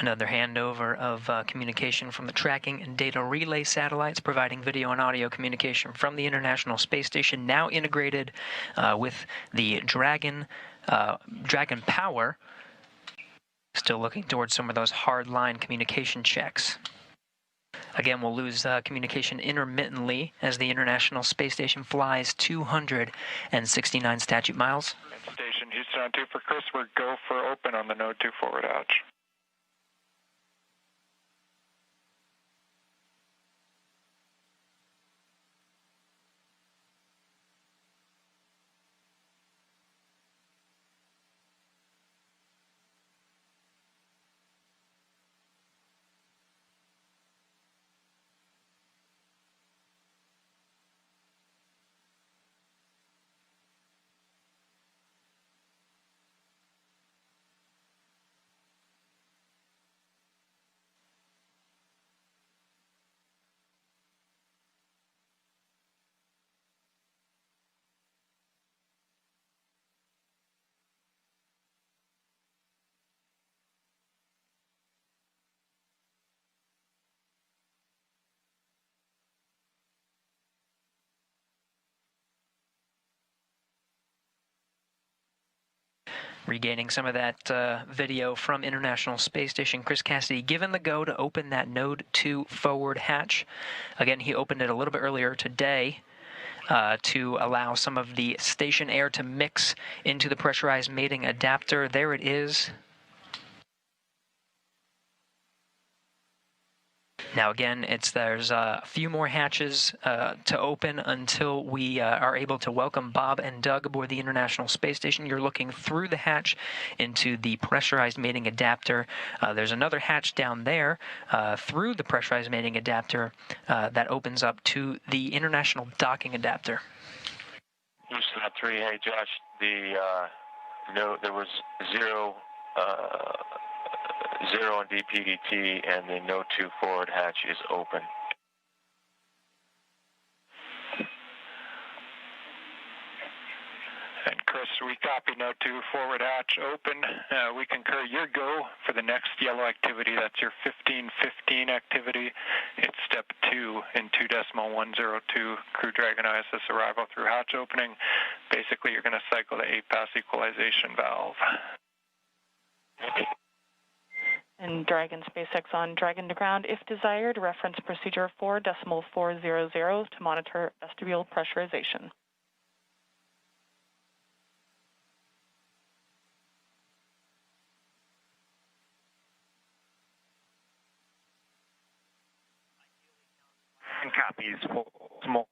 Another handover of communication from the tracking and data relay satellites, providing video and audio communication from the International Space Station, now integrated with the Dragon power. Still looking towards some of those hard-line communication checks. Again, we'll lose communication intermittently as the International Space Station flies 269 statute miles. Station Houston on 2 for Chris. We're go for open on the node 2 forward hatch. Regaining some of that video from International Space Station, Chris Cassidy given the go to open that node 2 forward hatch. Again, he opened it a little bit earlier today to allow some of the station air to mix into the pressurized mating adapter. There it is. Now again, there's a few more hatches to open until we are able to welcome Bob and Doug aboard the International Space Station. You're looking through the hatch into the pressurized mating adapter. There's another hatch down there through the pressurized mating adapter that opens up to the International Docking adapter. Houston at 3, hey Josh, there was zero on DPDT, and the node 2 forward hatch is open. And Chris, we copy node 2 forward hatch open. We concur your go for the next yellow activity. That's your 1515 activity. It's step 2 in 2.102 Crew Dragon ISS arrival through hatch opening. Basically, you're going to cycle the 8-pass equalization valve. And Dragon SpaceX on Dragon to ground, if desired, reference procedure 4.400 to monitor vestibule pressurization. And copies, small.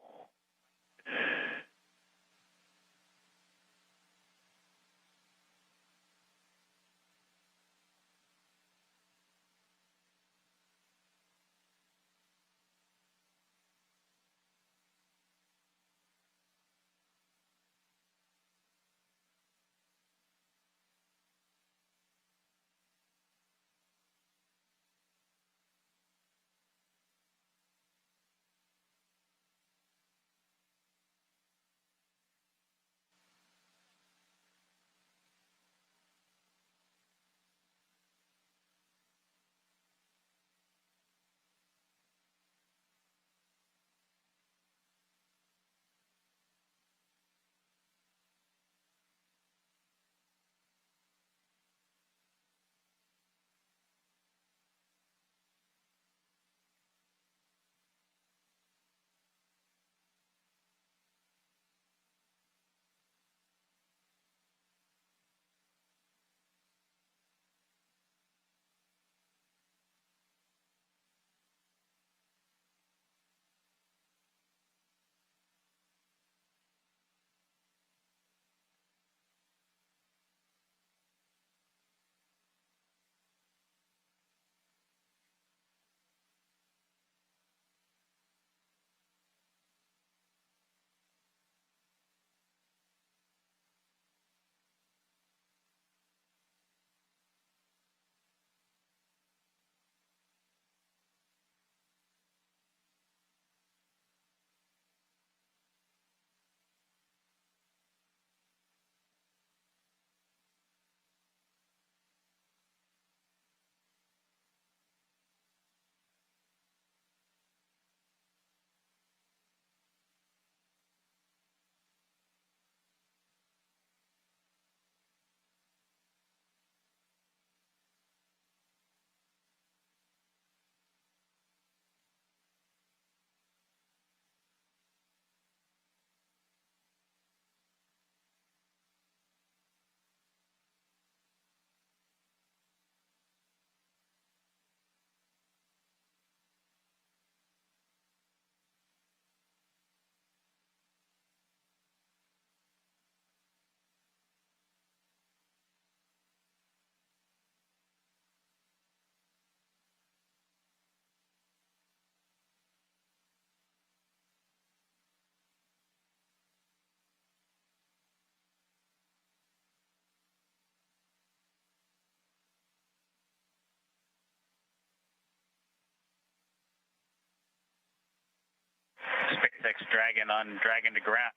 SpaceX Dragon on Dragon to ground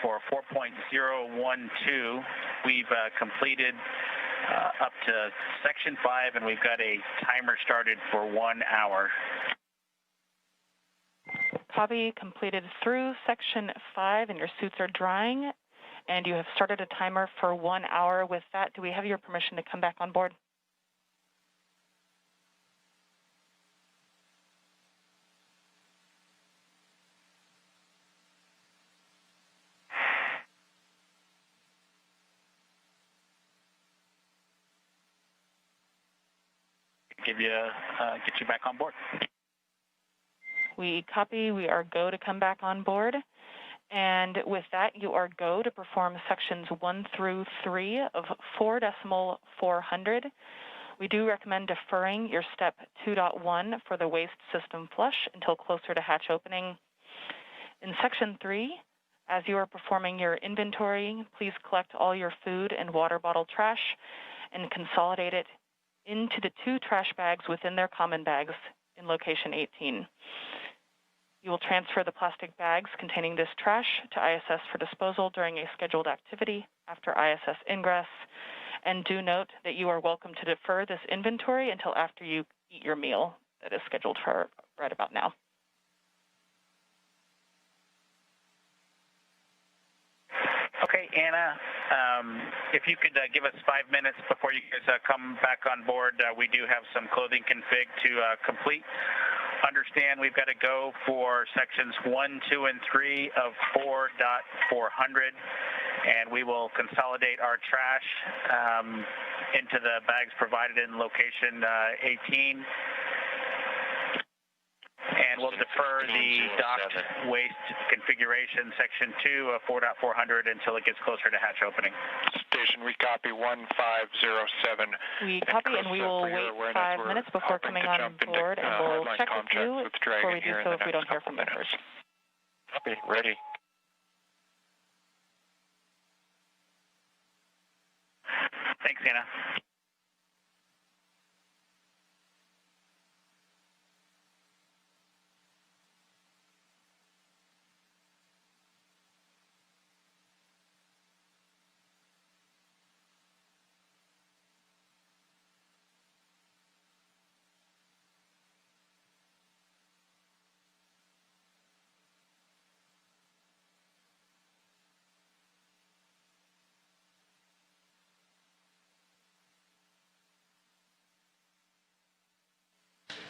for 4.012. We've completed up to section 5, and we've got a timer started for 1 hour. Copy. Completed through section 5, and your suits are drying, and you have started a timer for 1 hour. With that, do we have your permission to come back on board? Get you back on board. We copy. We are go to come back on board. And with that, you are go to perform sections 1 through 3 of 4.400. We do recommend deferring your step 2.1 for the waste system flush until closer to hatch opening. In section 3, as you are performing your inventory, please collect all your food and water bottle trash and consolidate it into the 2 trash bags within their common bags in location 18. You will transfer the plastic bags containing this trash to ISS for disposal during a scheduled activity after ISS ingress. And do note that you are welcome to defer this inventory until after you eat your meal that is scheduled for right about now. Okay, Anna, if you could give us 5 minutes before you guys come back on board, we do have some clothing config to complete. Understand we've got to go for sections 1, 2, and 3 of 4.400, and we will consolidate our trash into the bags provided in location 18. And we'll defer the docked waste configuration, section 2 of 4.400, until it gets closer to hatch opening. Station, we copy 1507. We copy, and we will wait 5 minutes before coming on board, and we'll check with you before we do so if we don't hear from you first. Copy, ready. Thanks, Anna.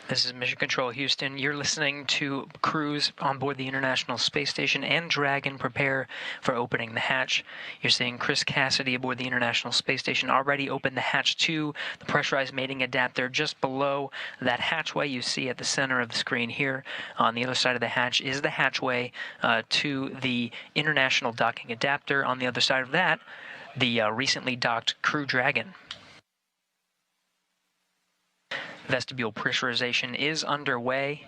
This is Mission Control Houston. You're listening to crews on board the International Space Station and Dragon prepare for opening the hatch. You're seeing Chris Cassidy aboard the International Space Station already opened the hatch to the pressurized mating adapter just below that hatchway you see at the center of the screen here. On the other side of the hatch is the hatchway to the International Docking Adapter. On the other side of that, the recently docked Crew Dragon. Vestibule pressurization is underway.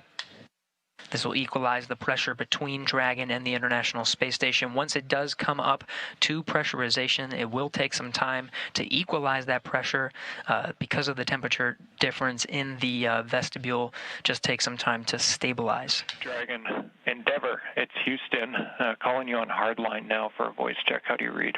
This will equalize the pressure between Dragon and the International Space Station. Once it does come up to pressurization, it will take some time to equalize that pressure because of the temperature difference in the vestibule. Just take some time to stabilize. Dragon, Endeavor, it's Houston. Calling you on hardline now for a voice check. How do you read?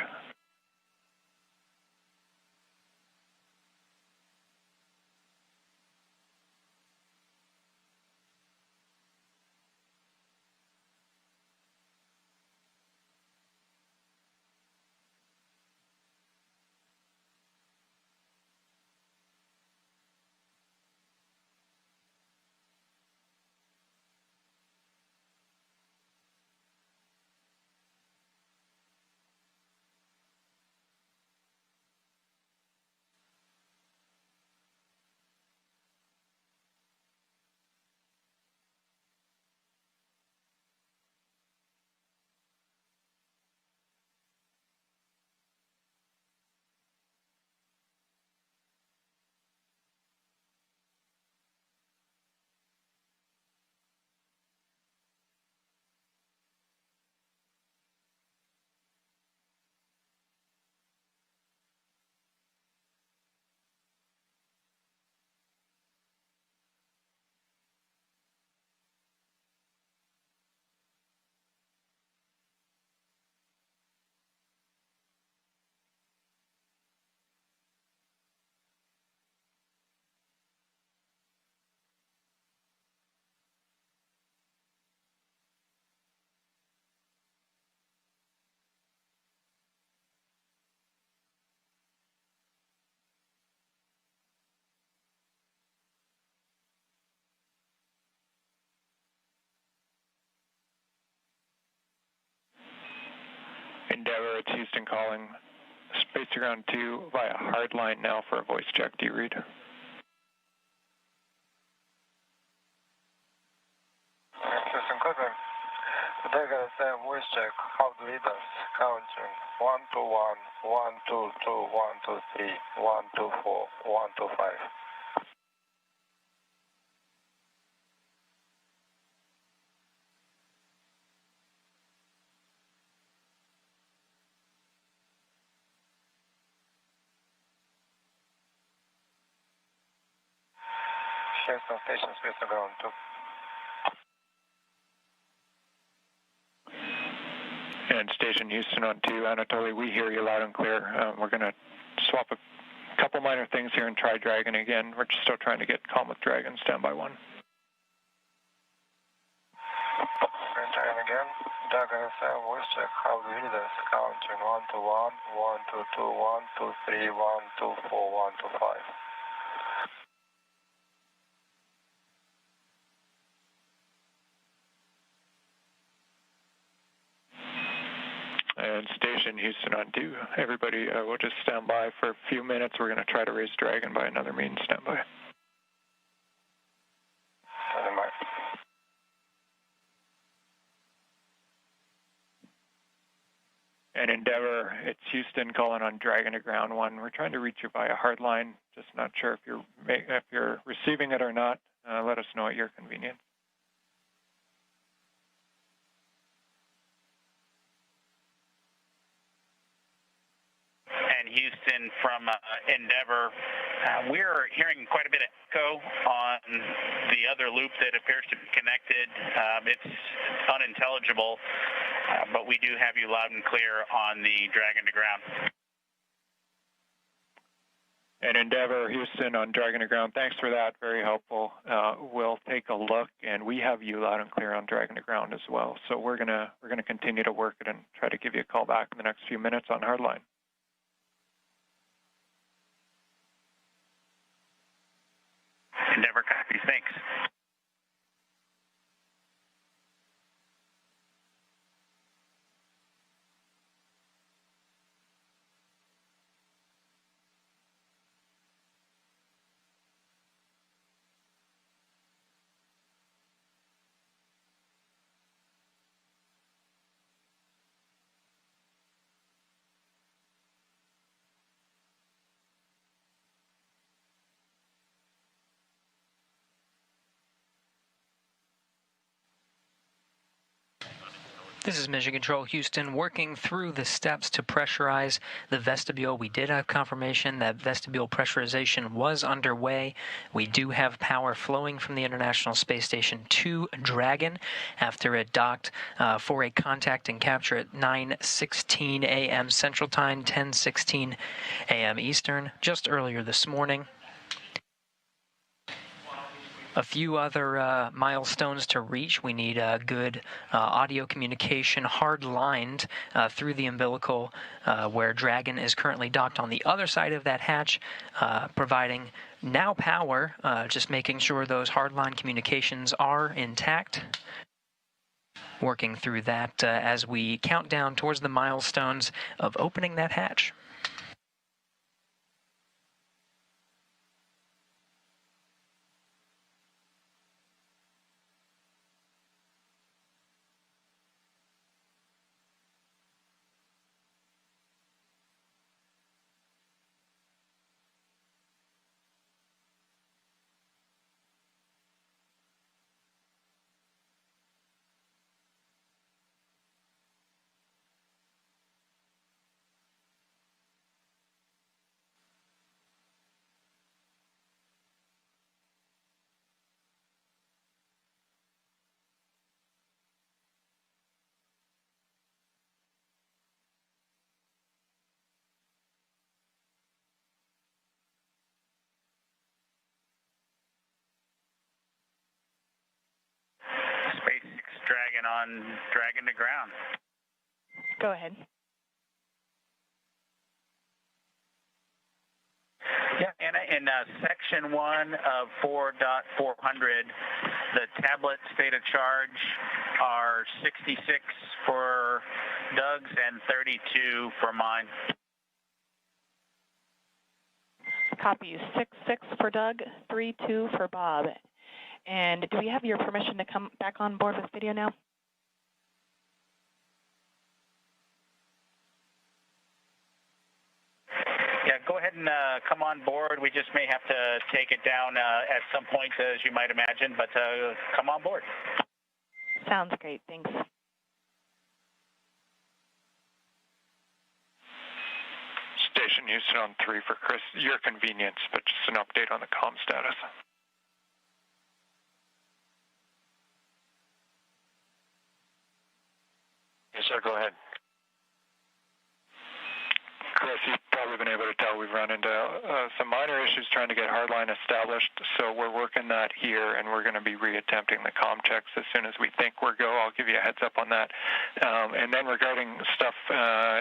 Houston calling. Space to ground 2 via hard line now for a voice check. Do you read? Houston Cleveland. Dragon Sam voice check. How do read us? Counting 121, 122, 123, 124, 125. Houston Station, space to ground 2. And Station Houston on 2, Anatoly, we hear you loud and clear. We're going to swap a couple minor things here and try Dragon again. We're just still trying to get calm with Dragon. Stand by 1. Dragon again. Dragon Sam voice check. How do read us? Counting 121, 122, 123, 124, 125. And Station Houston on 2. Everybody, we'll just stand by for a few minutes. We're going to try to raise Dragon by another means. Stand by. Stand by. And Endeavor, it's Houston calling on Dragon to ground 1. We're trying to reach you via hard line. Just not sure if you're receiving it or not. Let us know at your convenience. And Houston from Endeavor, we're hearing quite a bit of echo on the other loop that appears to be connected. It's unintelligible, but we do have you loud and clear on the Dragon to ground. And Endeavor, Houston on Dragon to ground. Thanks for that. Very helpful. We'll take a look, and we have you loud and clear on Dragon to ground as well. So we're gonna continue to work it and try to give you a call back in the next few minutes on hardline. Endeavor copies. Thanks. This is Mission Control Houston, working through the steps to pressurize the vestibule. We did have confirmation that vestibule pressurization was underway. We do have power flowing from the International Space Station to Dragon after it docked for a contact and capture at 9:16 a.m. Central Time, 10:16 a.m. Eastern, just earlier this morning. A few other milestones to reach. We need good audio communication hard-lined through the umbilical where Dragon is currently docked on the other side of that hatch, providing now power, just making sure those hard-line communications are intact. Working through that as we count down towards the milestones of opening that hatch. SpaceX Dragon on Dragon to ground. Go ahead. Yeah, and in section 1 of 4.400, the tablet state of charge are 66 for Doug's, and 32 for mine. Copy. 66 for Doug, 32 for Bob. And do we have your permission to come back on board with video now? Yeah, go ahead and come on board. We just may have to take it down at some point, as you might imagine, but come on board. Sounds great. Thanks. Station Houston on 3 for Chris. Your convenience, but just an update on the comm status. Yes, sir, go ahead. Chris, you've probably been able to tell we've run into some minor issues trying to get hardline established, so we're working that here, and we're going to be reattempting the comm checks as soon as we think we're go. I'll give you a heads up on that. And then regarding stuff,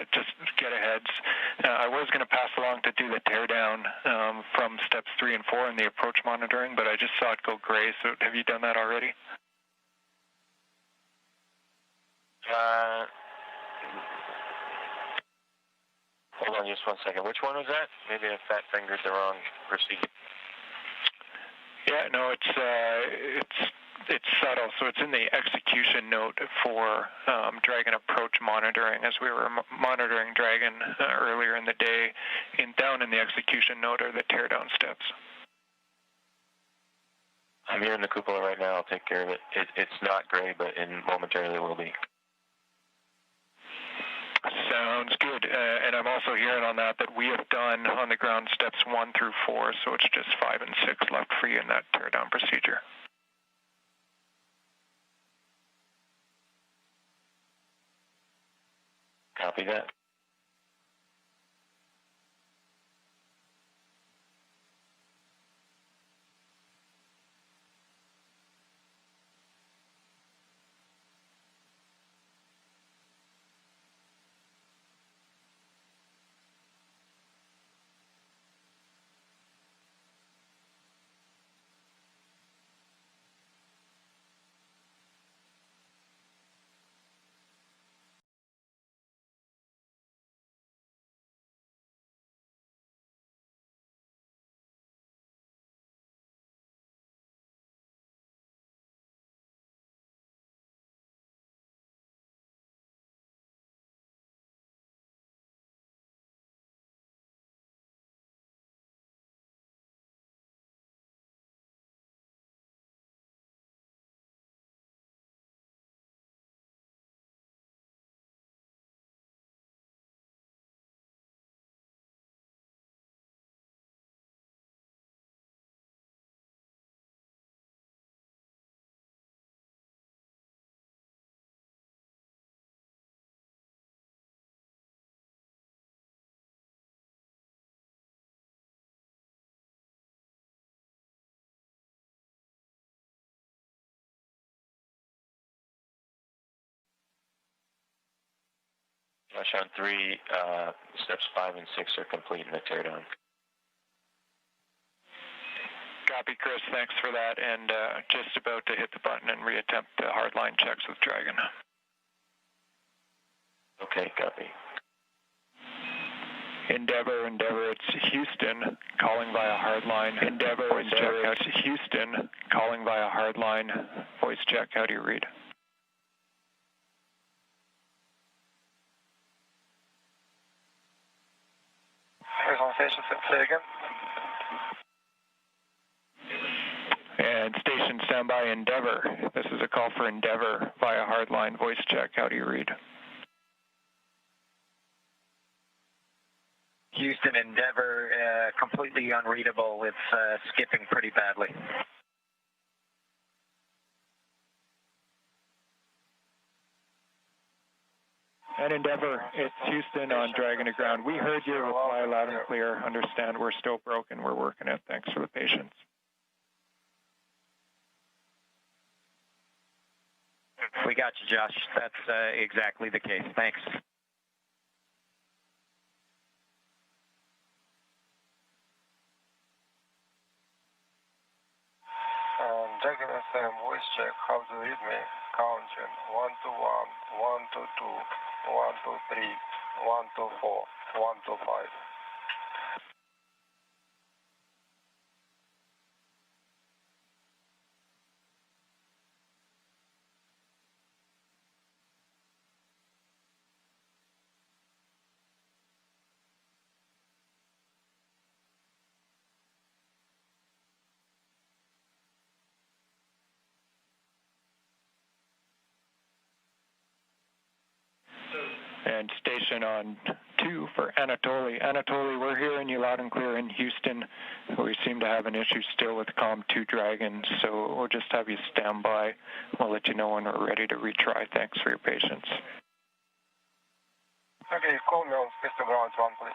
just get aheads, I was going to pass along to do the teardown from steps 3 and 4 in the approach monitoring, but I just saw it go gray, so have you done that already? Hold on just 1 second. Which one was that? Maybe I fat fingered the wrong procedure. Yeah, no, it's subtle. So it's in the execution note for Dragon approach monitoring. As we were monitoring Dragon earlier in the day, down in the execution note are the teardown steps. I'm here in the cupola right now. I'll take care of it. It's not gray, but momentarily it will be. Sounds good. And I'm also hearing on that we have done on the ground steps 1 through 4, so it's just 5 and 6 left for you in that teardown procedure. Copy that. On 3, steps 5 and 6 are complete in the teardown. Copy, Chris. Thanks for that. And just about to hit the button and reattempt the hardline checks with Dragon. Okay, copy. Endeavor, it's Houston calling via hardline. Endeavor, it's Houston calling via hardline. Voice check. How do you read? And station standby Endeavor. This is a call for Endeavor via hardline voice check. How do you read? Houston Endeavor, completely unreadable. It's skipping pretty badly. And Endeavor, it's Houston on Dragon to ground. We heard your reply loud and clear. Understand we're still broken. We're working it. Thanks for the patience. We got you, Josh. That's exactly the case. Thanks. Dragon FM voice check. How to read me? Counting 1 to 1, 1 to 2, 123, 124, 125. And station on 2 for Anatoly. Anatoly, we're hearing you loud and clear in Houston. We seem to have an issue still with COM2 Dragon, so we'll just have you stand by. We'll let you know when we're ready to retry. Thanks for your patience. Okay, call me on Space to Ground 1, please.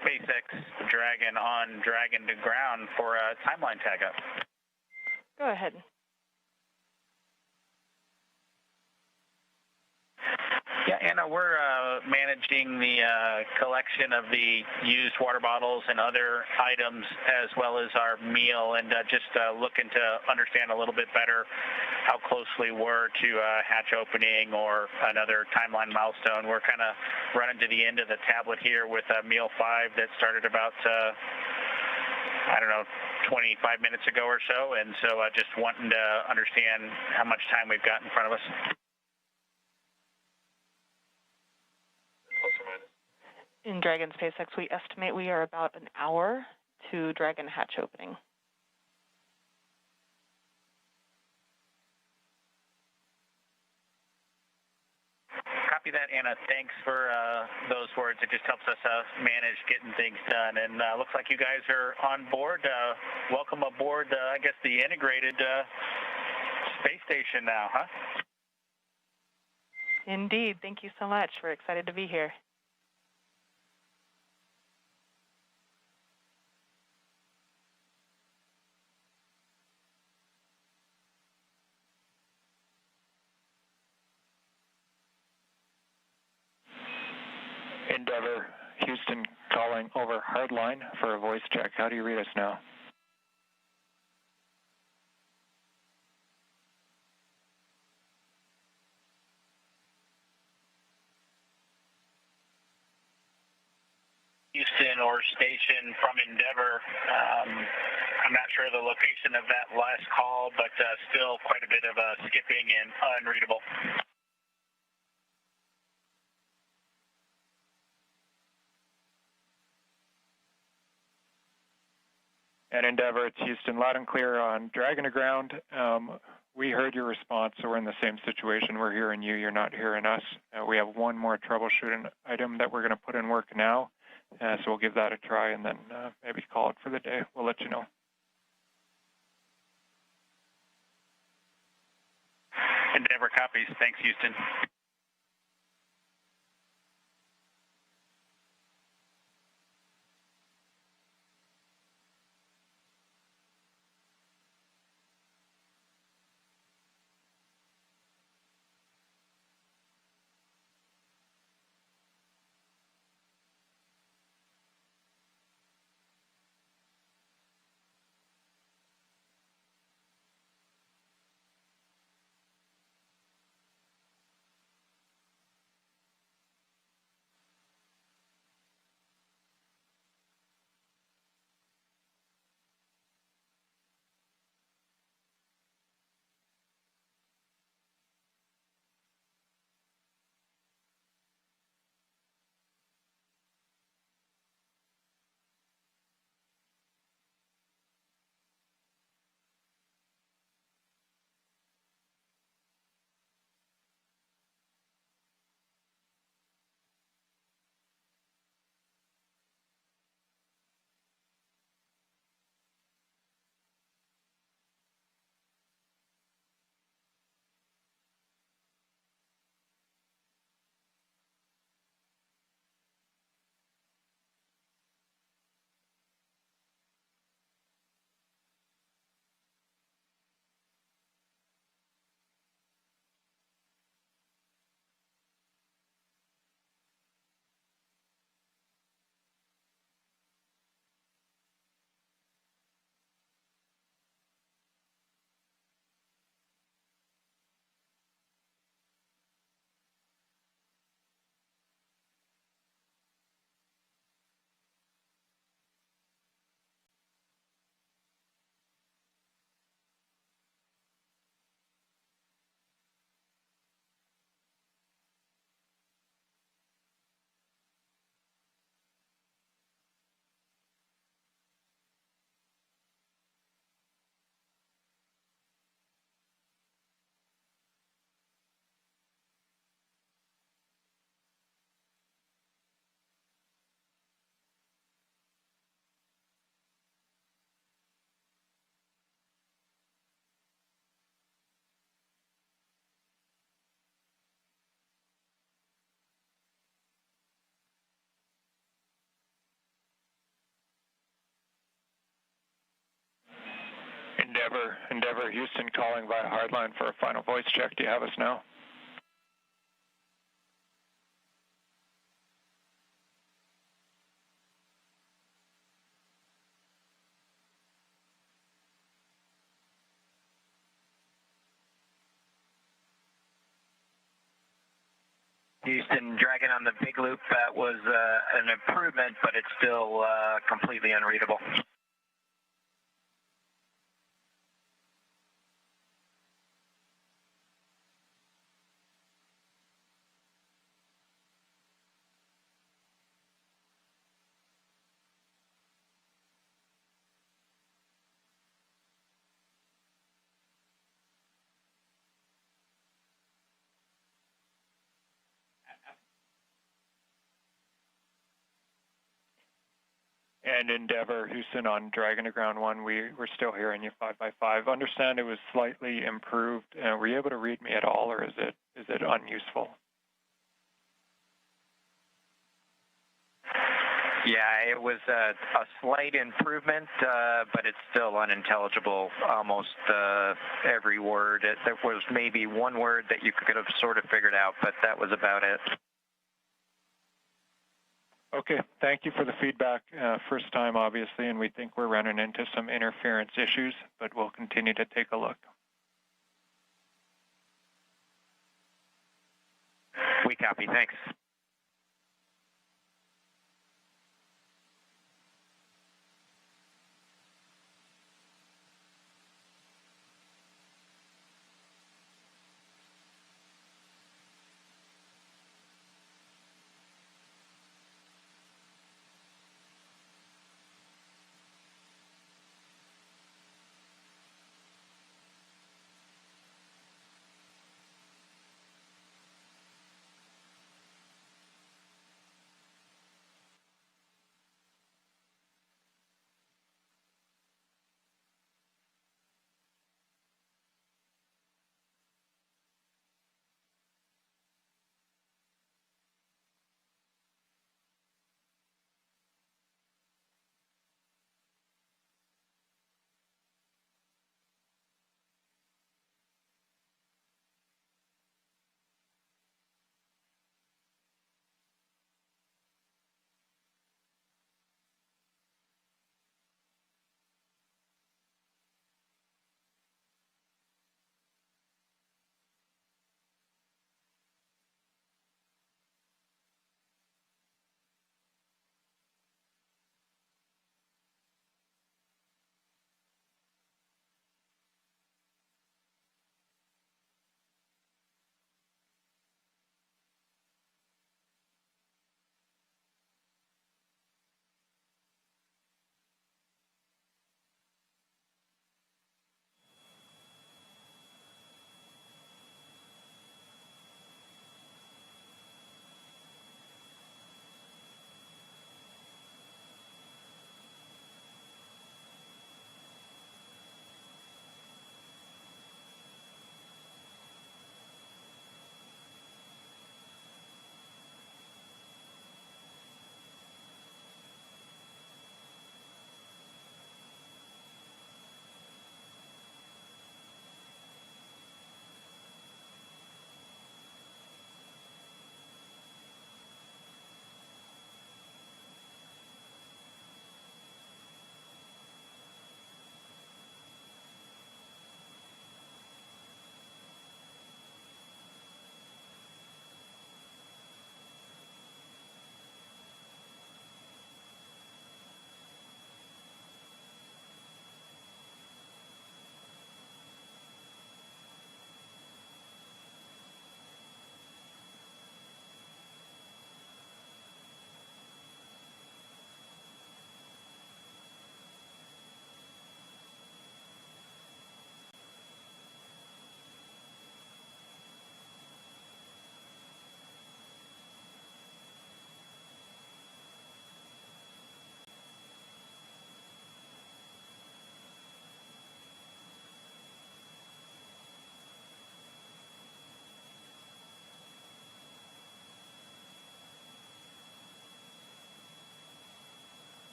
SpaceX Dragon on Dragon to ground for a timeline tag up. Go ahead. Yeah, Anna, we're managing the collection of the used water bottles and other items as well as our meal, and just looking to understand a little bit better how closely we're to hatch opening or another timeline milestone. We're kind of running to the end of the tablet here with meal 5 that started about, 25 minutes ago or so, and so just wanting to understand how much time we've got in front of us. In Dragon SpaceX, we estimate we are about an hour to Dragon hatch opening. Anna, thanks for those words. It just helps us manage getting things done. And looks like you guys are on board. Welcome aboard, I guess, the integrated space station now, huh? Indeed. Thank you so much. We're excited to be here. Endeavor, Houston calling over hardline for a voice check. How do you read us now? Houston or station from Endeavor. I'm not sure the location of that last call, but still quite a bit of skipping and unreadable. And Endeavor, it's Houston, loud and clear on Dragon to ground. We heard your response, so we're in the same situation. We're hearing you, you're not hearing us. We have one more troubleshooting item that we're going to put in work now, so we'll give that a try and then maybe call it for the day. We'll let you know. Endeavor copies. Thanks, Houston. Endeavor, Houston calling via hardline for a final voice check. Do you have us now? Houston, Dragon on the big loop, that was an improvement, but it's still completely unreadable. And Endeavor, Houston on Dragon to ground 1, we're still hearing you 5x5. Understand it was slightly improved. Were you able to read me at all, or is it unuseful? Yeah, it was a slight improvement, but it's still unintelligible, almost every word. There was maybe one word that you could have sort of figured out, but that was about it. Okay, thank you for the feedback. First time, obviously, and we think we're running into some interference issues, but we'll continue to take a look. We copy, thanks.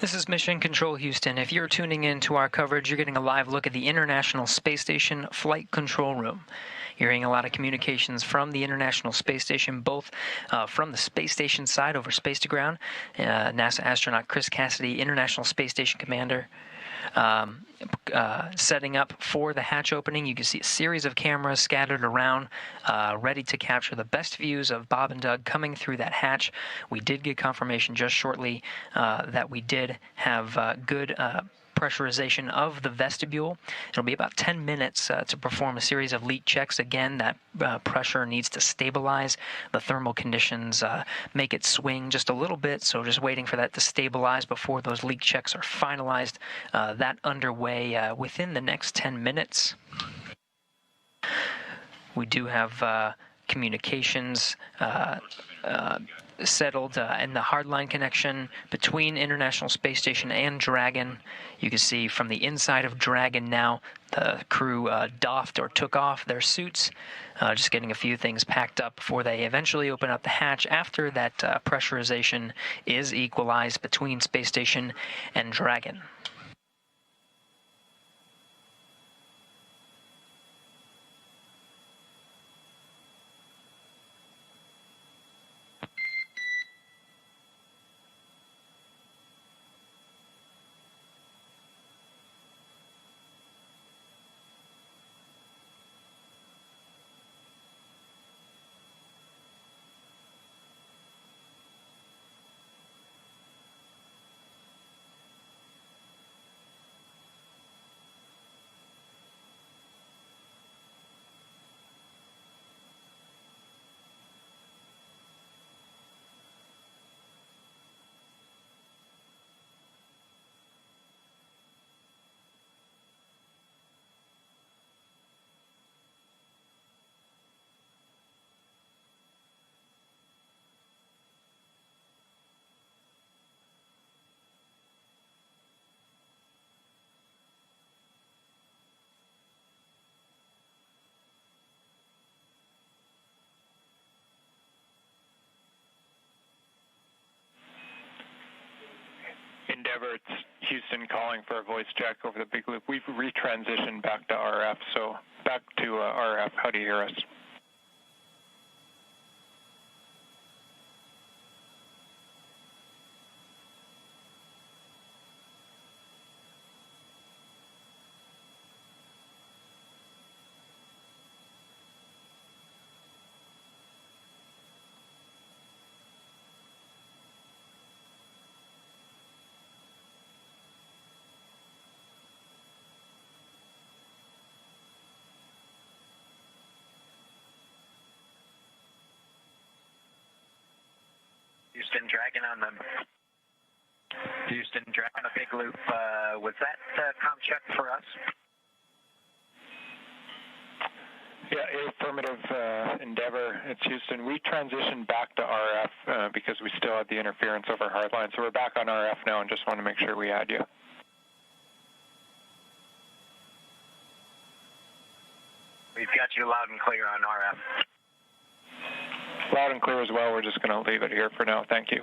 This is Mission Control Houston. If you're tuning in to our coverage, you're getting a live look at the International Space Station Flight Control Room. You're hearing a lot of communications from the International Space Station, both from the space station side over space to ground. NASA astronaut Chris Cassidy, International Space Station Commander, setting up for the hatch opening. You can see a series of cameras scattered around, ready to capture the best views of Bob and Doug coming through that hatch. We did get confirmation just shortly that we did have good pressurization of the vestibule. It'll be about 10 minutes to perform a series of leak checks. Again, that pressure needs to stabilize. The thermal conditions make it swing just a little bit, so just waiting for that to stabilize before those leak checks are finalized. That underway within the next 10 minutes. We do have communications settled in the hardline connection between International Space Station and Dragon. You can see from the inside of Dragon now, the crew doffed or took off their suits, just getting a few things packed up before they eventually open up the hatch after that pressurization is equalized between Space Station and Dragon. Endeavor, it's Houston calling for a voice check over the big loop. We've retransitioned back to RF, so back to RF. How do you hear us? Houston Dragon on the Houston Dragon on a big loop. Was that comm check for us? Yeah, affirmative, Endeavor. It's Houston. We transitioned back to RF because we still had the interference over hardline, so we're back on RF now and just want to make sure we had you. We've got you loud and clear on RF. Loud and clear as well. We're just going to leave it here for now. Thank you.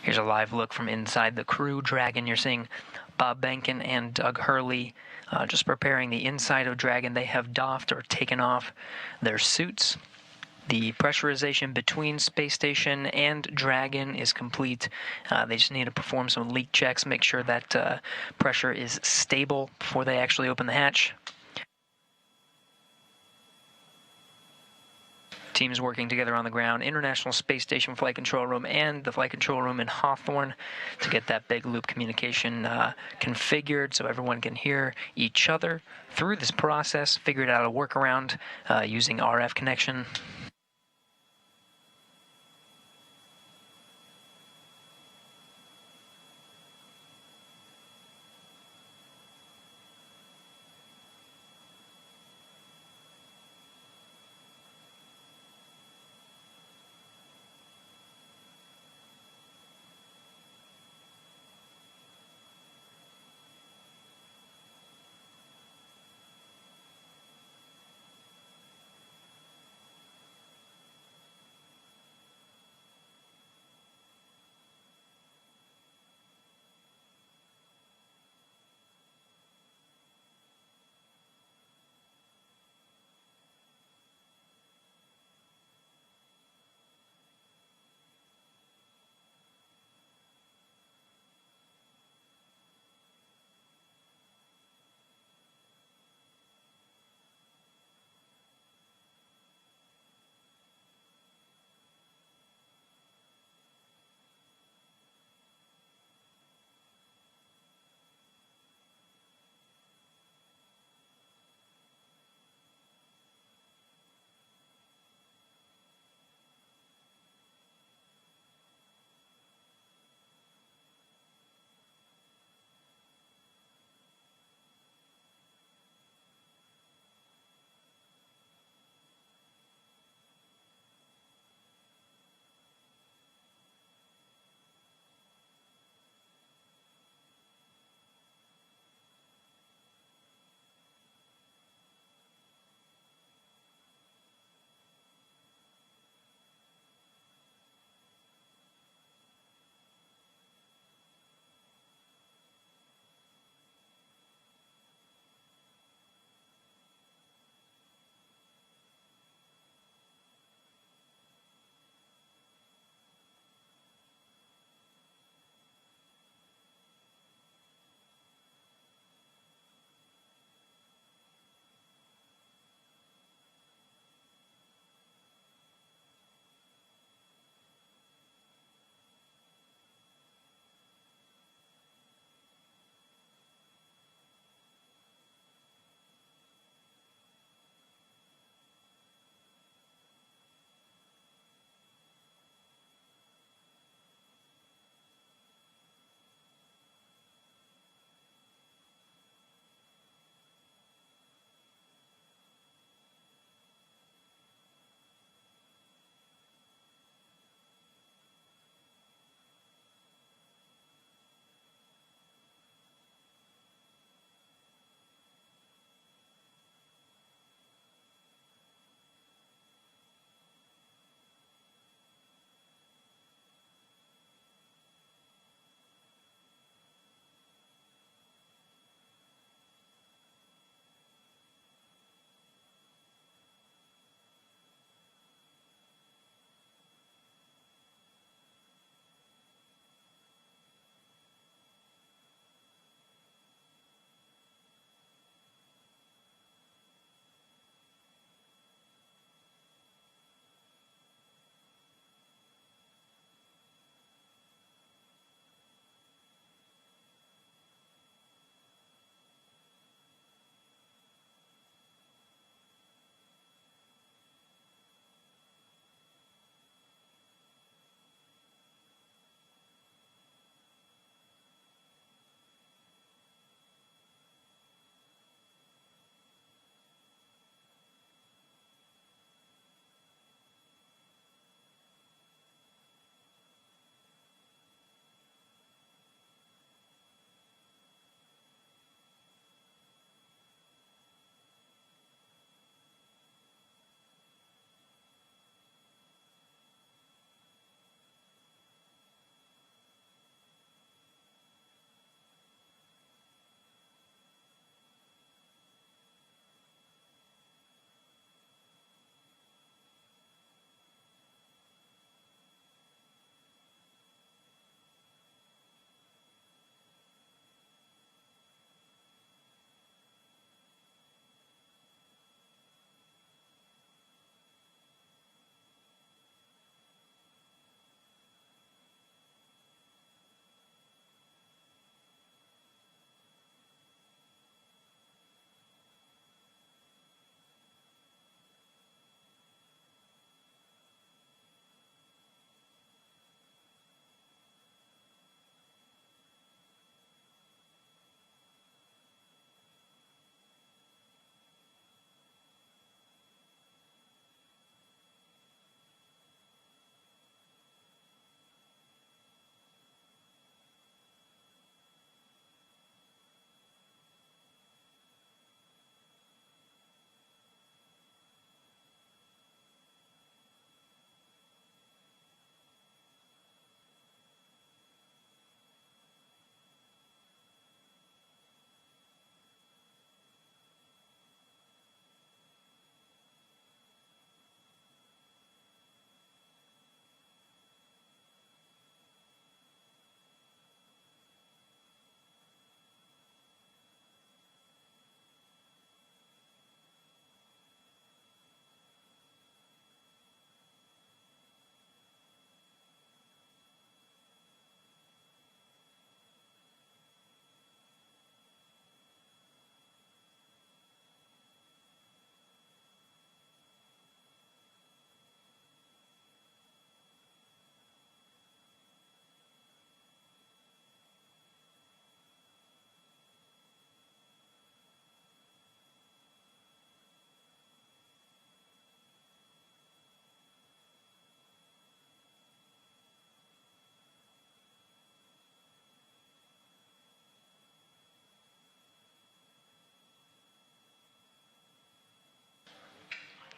Here's a live look from inside the Crew Dragon. You're seeing Bob Behnken and Doug Hurley just preparing the inside of Dragon. They have doffed or taken off their suits. The pressurization between Space Station and Dragon is complete. They just need to perform some leak checks, make sure that pressure is stable before they actually open the hatch. Teams working together on the ground, International Space Station Flight Control Room and the Flight Control Room in Hawthorne to get that big loop communication configured so everyone can hear each other through this process, figured out a workaround using RF connection.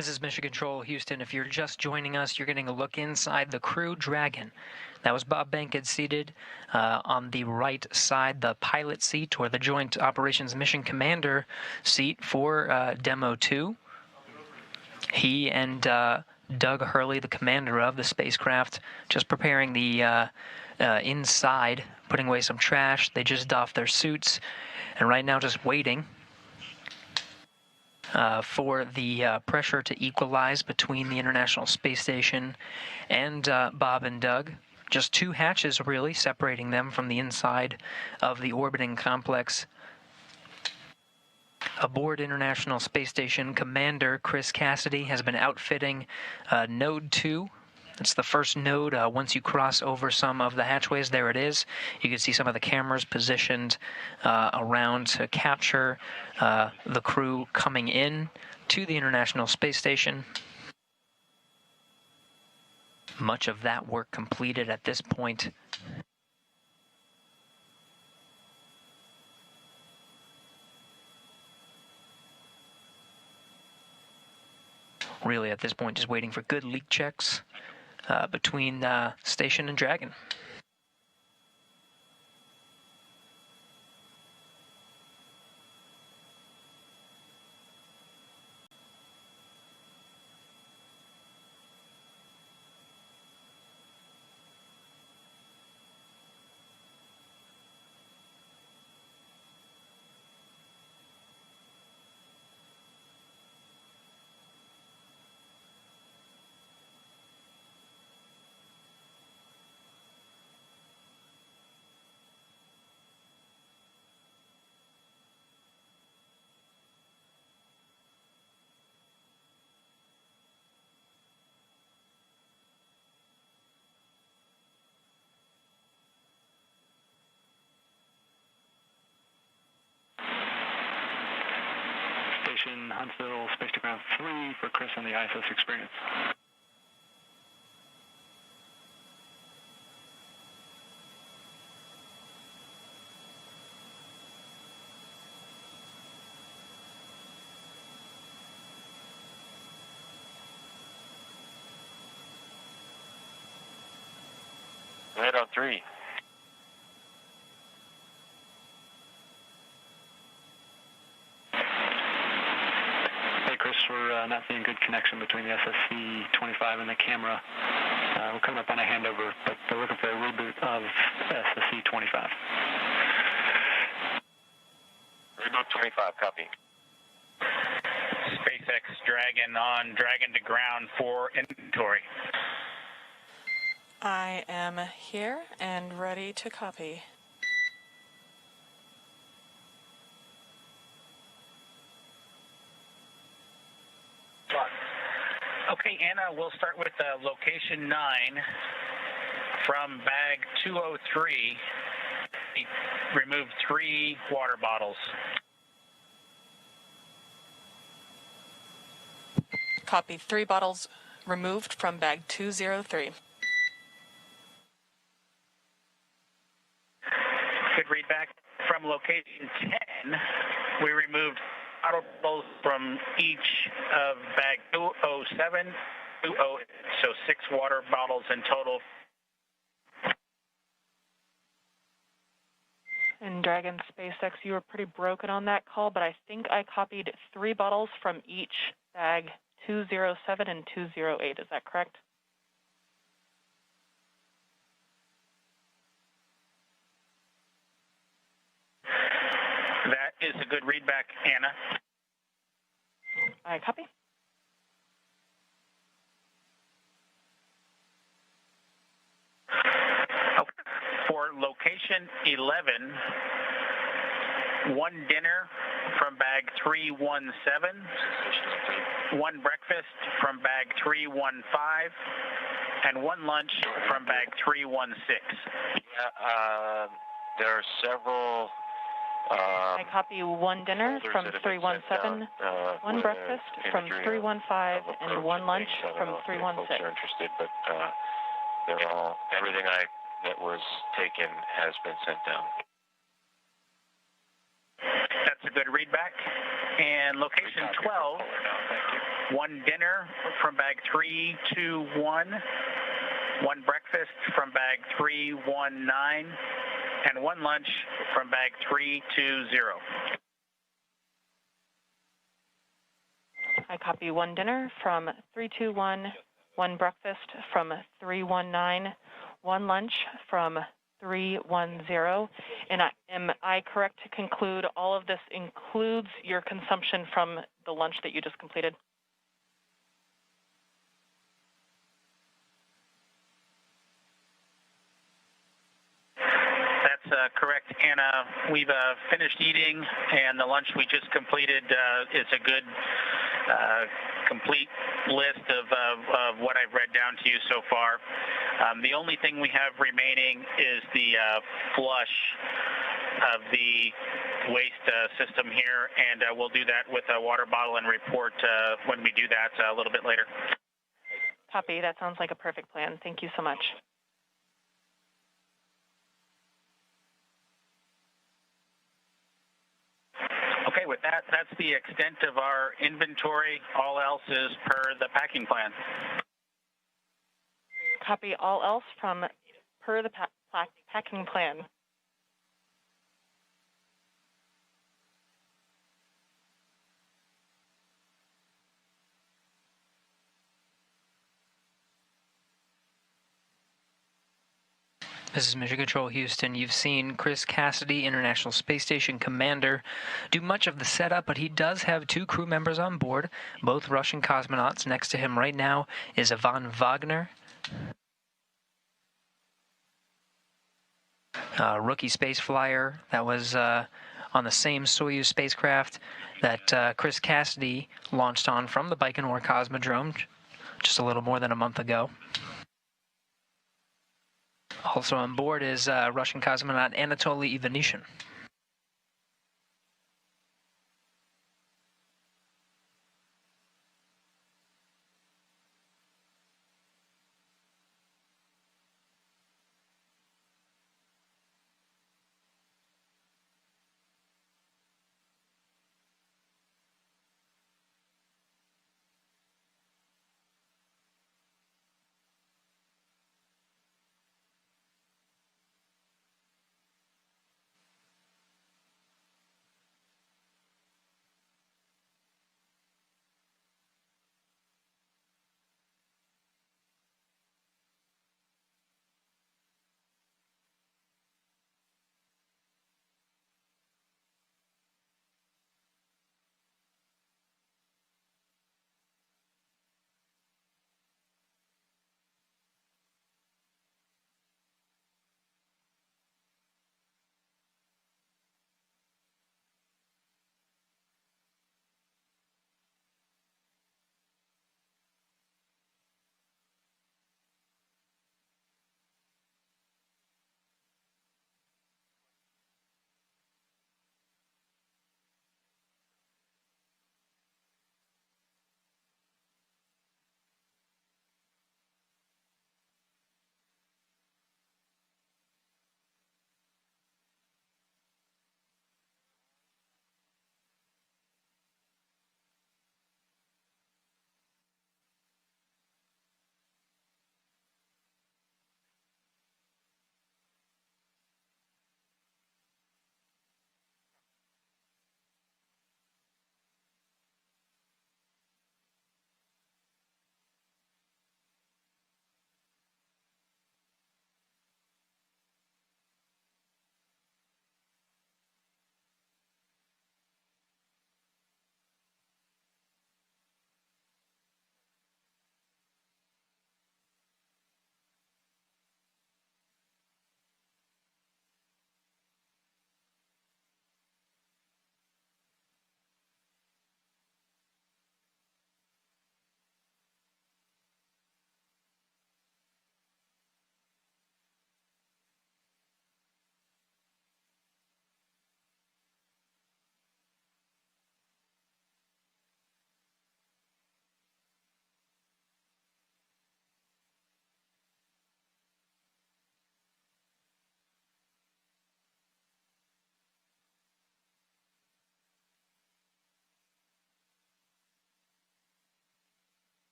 This is Mission Control, Houston. If you're just joining us, you're getting a look inside the Crew Dragon. That was Bob Behnken seated on the right side, the pilot seat, or the Joint Operations Mission Commander seat for demo-2. He and Doug Hurley, the commander of the spacecraft, just preparing the inside, putting away some trash. They just doffed their suits, and right now just waiting for the pressure to equalize between the International Space Station and Bob and Doug. Just two hatches, really, separating them from the inside of the orbiting complex. Aboard International Space Station, Commander Chris Cassidy has been outfitting Node 2. It's the first node. Once you cross over some of the hatchways, there it is. You can see some of the cameras positioned around to capture the crew coming in to the International Space Station. Much of that work completed at this point. Really, at this point, just waiting for good leak checks between Station and Dragon. Huntsville, spacecraft 3 for Chris on the ISS experience. Go ahead on 3. Chris, we're not seeing good connection between the SSC-25 and the camera. We're coming up on a handover, but we're looking for a reboot of SSC-25. Reboot 25, copy. SpaceX Dragon on Dragon to ground for inventory. I am here and ready to copy. Okay, Anna, we'll start with location 9 from bag 203. We removed 3 water bottles. Copy. 3 bottles removed from bag 203. Good readback. From location 10, we removed bottles from each of bag 207, 208, so 6 water bottles in total. And Dragon SpaceX, you were pretty broken on that call, but I think I copied 3 bottles from each bag 207 and 208. Is that correct? That is a good readback, Anna. I copy. Okay. For location 11, 1 dinner from bag 317, 1 breakfast from bag 315, and 1 lunch from bag 316. Yeah, there are several. I copy 1 dinner from 317, 1 breakfast from 315, and 1 lunch from 316. Folks are interested, but they're all everything that was taken has been sent down. That's a good readback. And location 12, 1 dinner from bag 321, 1 breakfast from bag 319, and 1 lunch from bag 320. I copy 1 dinner from 321, 1 breakfast from 319, 1 lunch from 310. And am I correct to conclude all of this includes your consumption from the lunch that you just completed? That's correct, Anna. We've finished eating, and the lunch we just completed is a good complete list of what I've read down to you so far. The only thing we have remaining is the flush of the waste system here, and we'll do that with a water bottle and report when we do that a little bit later. Copy. That sounds like a perfect plan. Thank you so much. Okay, with that, that's the extent of our inventory. All else is per the packing plan. Copy all else from per the packing plan. This is Mission Control Houston. You've seen Chris Cassidy, International Space Station Commander, do much of the setup, but he does have 2 crew members on board, both Russian cosmonauts. Next to him right now is Ivan Wagner, rookie space flyer that was on the same Soyuz spacecraft that Chris Cassidy launched on from the Baikonur Cosmodrome just a little more than a month ago. Also on board is Russian cosmonaut Anatoly Ivanishin.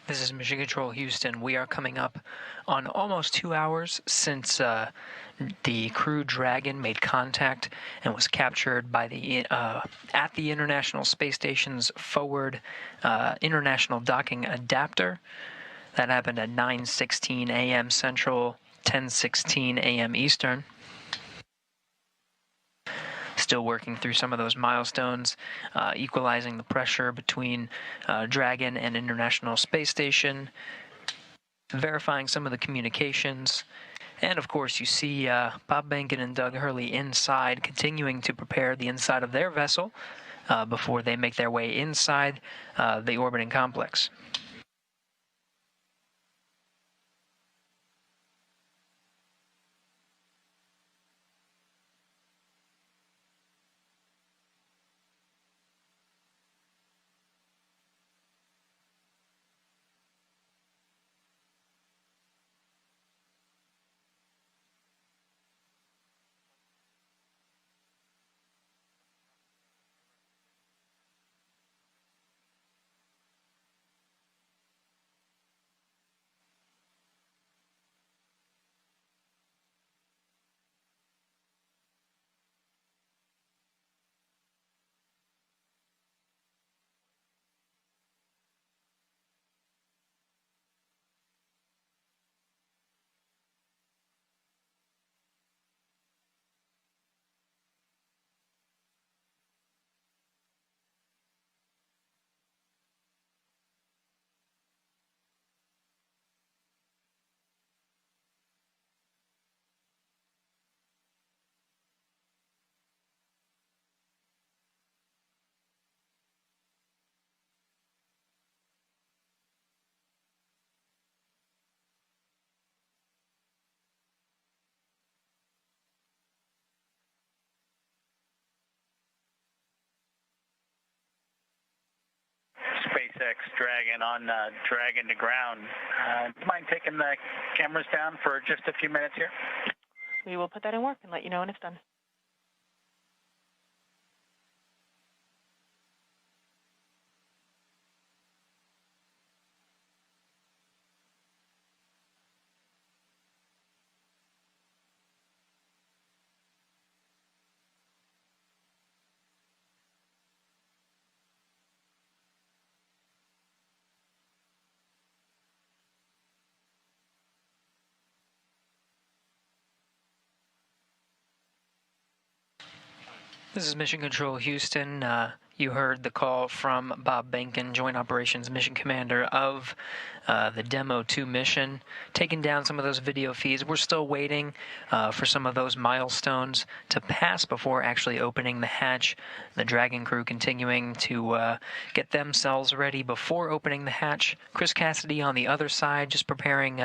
This is Mission Control Houston. We are coming up on almost 2 hours since the Crew Dragon made contact and was captured by at the International Space Station's forward International Docking Adapter. That happened at 9:16 a.m. Central, 10:16 a.m. Eastern. Still working through some of those milestones, equalizing the pressure between Dragon and International Space Station, verifying some of the communications, and of course you see Bob Behnken and Doug Hurley inside, continuing to prepare the inside of their vessel before they make their way inside the orbiting complex. SpaceX Dragon on Dragon to ground. Do you mind taking the cameras down for just a few minutes here? We will put that in work and let you know when it's done. This is Mission Control Houston. You heard the call from Bob Behnken, Joint Operations Mission Commander of the demo-2 mission, taking down some of those video feeds. We're still waiting for some of those milestones to pass before actually opening the hatch. The Dragon crew continuing to get themselves ready before opening the hatch. Chris Cassidy on the other side, just preparing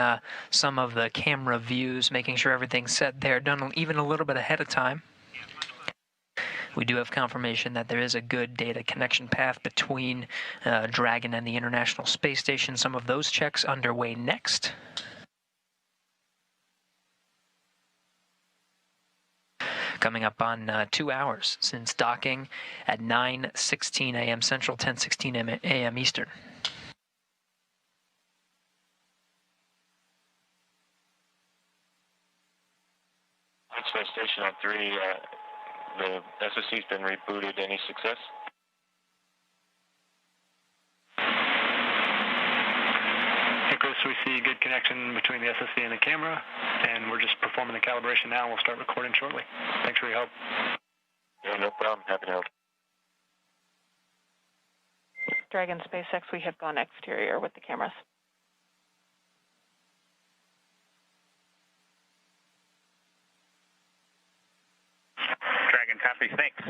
some of the camera views, making sure everything's set there, done even a little bit ahead of time. We do have confirmation that there is a good data connection path between Dragon and the International Space Station. Some of those checks underway next. Coming up on 2 hours since docking at 9:16 a.m. Central, 10:16 a.m. Eastern. Space Station on 3, the SSC's been rebooted. Any success? Hey, Chris, we see good connection between the SSC and the camera, and we're just performing the calibration now. We'll start recording shortly. Thanks for your help. Yeah, no problem. Happy to help. Dragon SpaceX, we have gone exterior with the cameras. Dragon copy, thanks.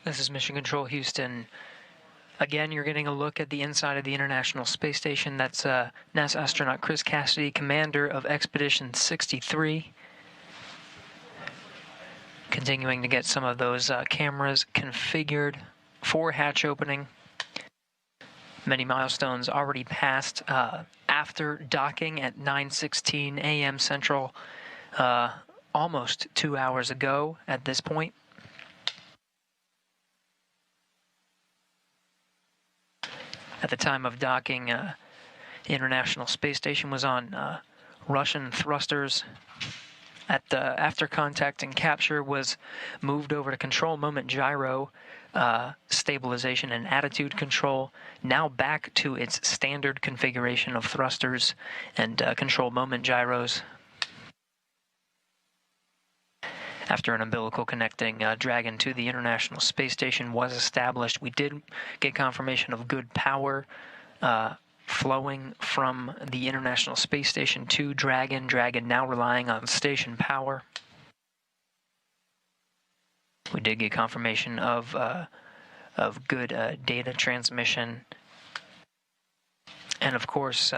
This is Mission Control Houston. Again, you're getting a look at the inside of the International Space Station. That's NASA astronaut Chris Cassidy, commander of Expedition 63. Continuing to get some of those cameras configured for hatch opening. Many milestones already passed after docking at 9:16 a.m. Central, almost 2 hours ago at this point. At the time of docking, the International Space Station was on Russian thrusters. After contact and capture was moved over to control moment gyro, stabilization and attitude control, now back to its standard configuration of thrusters and control moment gyros. After an umbilical connecting Dragon to the International Space Station was established, we did get confirmation of good power flowing from the International Space Station to Dragon. Dragon now relying on station power. We did get confirmation of good data transmission, and of course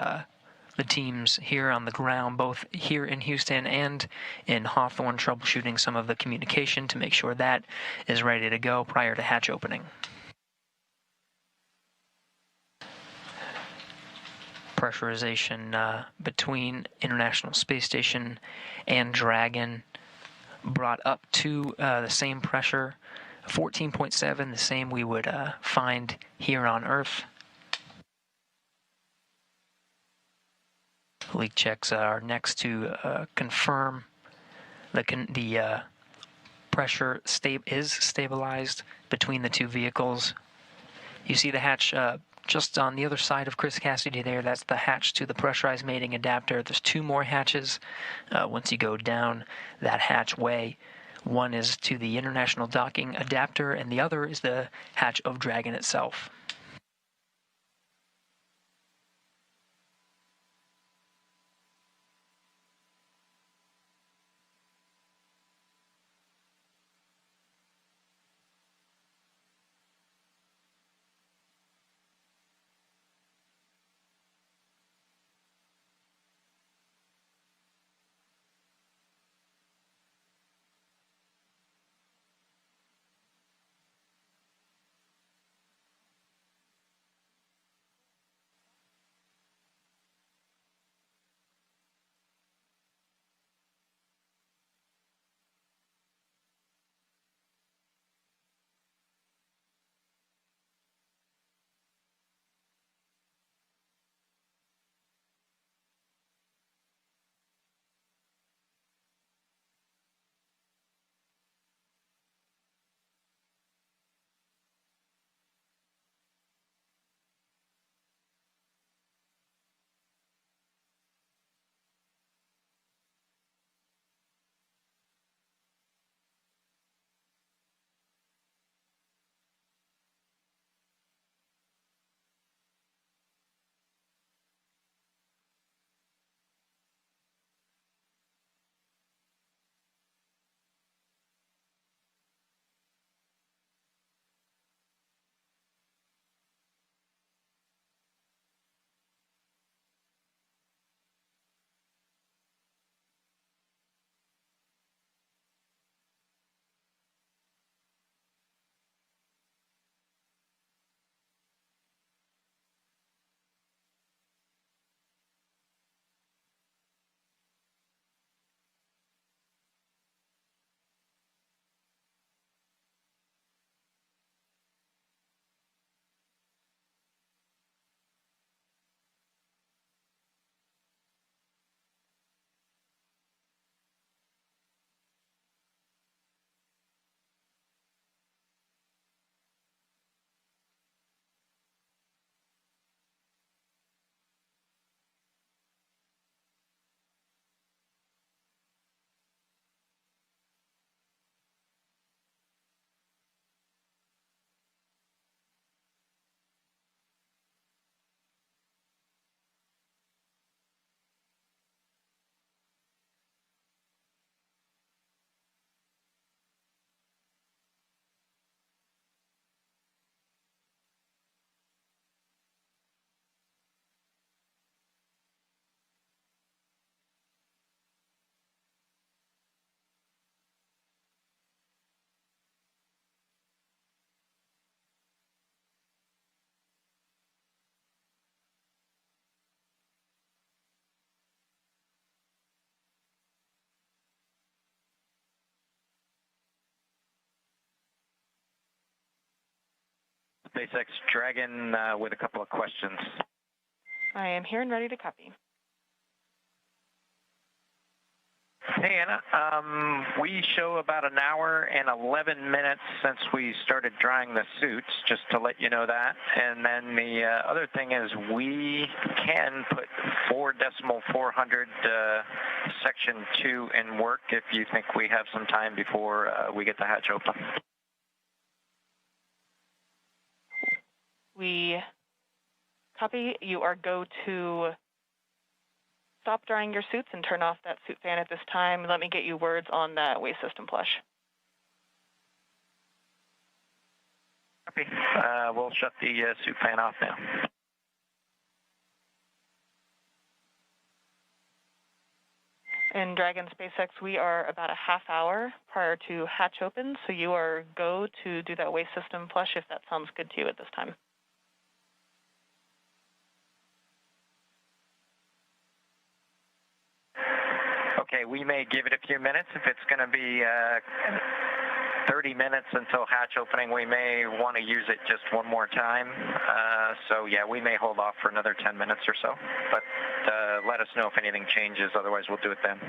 the teams here on the ground, both here in Houston and in Hawthorne, troubleshooting some of the communication to make sure that is ready to go prior to hatch opening. Pressurization between International Space Station and Dragon brought up to the same pressure, 14.7, the same we would find here on Earth. Leak checks are next to confirm the pressure is stabilized between the two vehicles. You see the hatch just on the other side of Chris Cassidy there. That's the hatch to the pressurized mating adapter. There's two more hatches once you go down that hatchway. One is to the International Docking Adapter, and the other is the hatch of Dragon itself. SpaceX Dragon with a couple of questions. I am here and ready to copy. Hey, Anna. We show about an hour and 11 minutes since we started drying the suits, just to let you know that. And then the other thing is we can put 4.400 section 2 in work if you think we have some time before we get the hatch open. We copy. You are go to stop drying your suits and turn off that suit fan at this time. Let me get you words on that waste system flush. Copy. We'll shut the suit fan off now. In Dragon SpaceX, we are about a half hour prior to hatch open, so you are go to do that waste system flush if that sounds good to you at this time. Okay, we may give it a few minutes. If it's going to be 30 minutes until hatch opening, we may want to use it just one more time. So yeah, we may hold off for another 10 minutes or so, but let us know if anything changes. Otherwise, we'll do it then.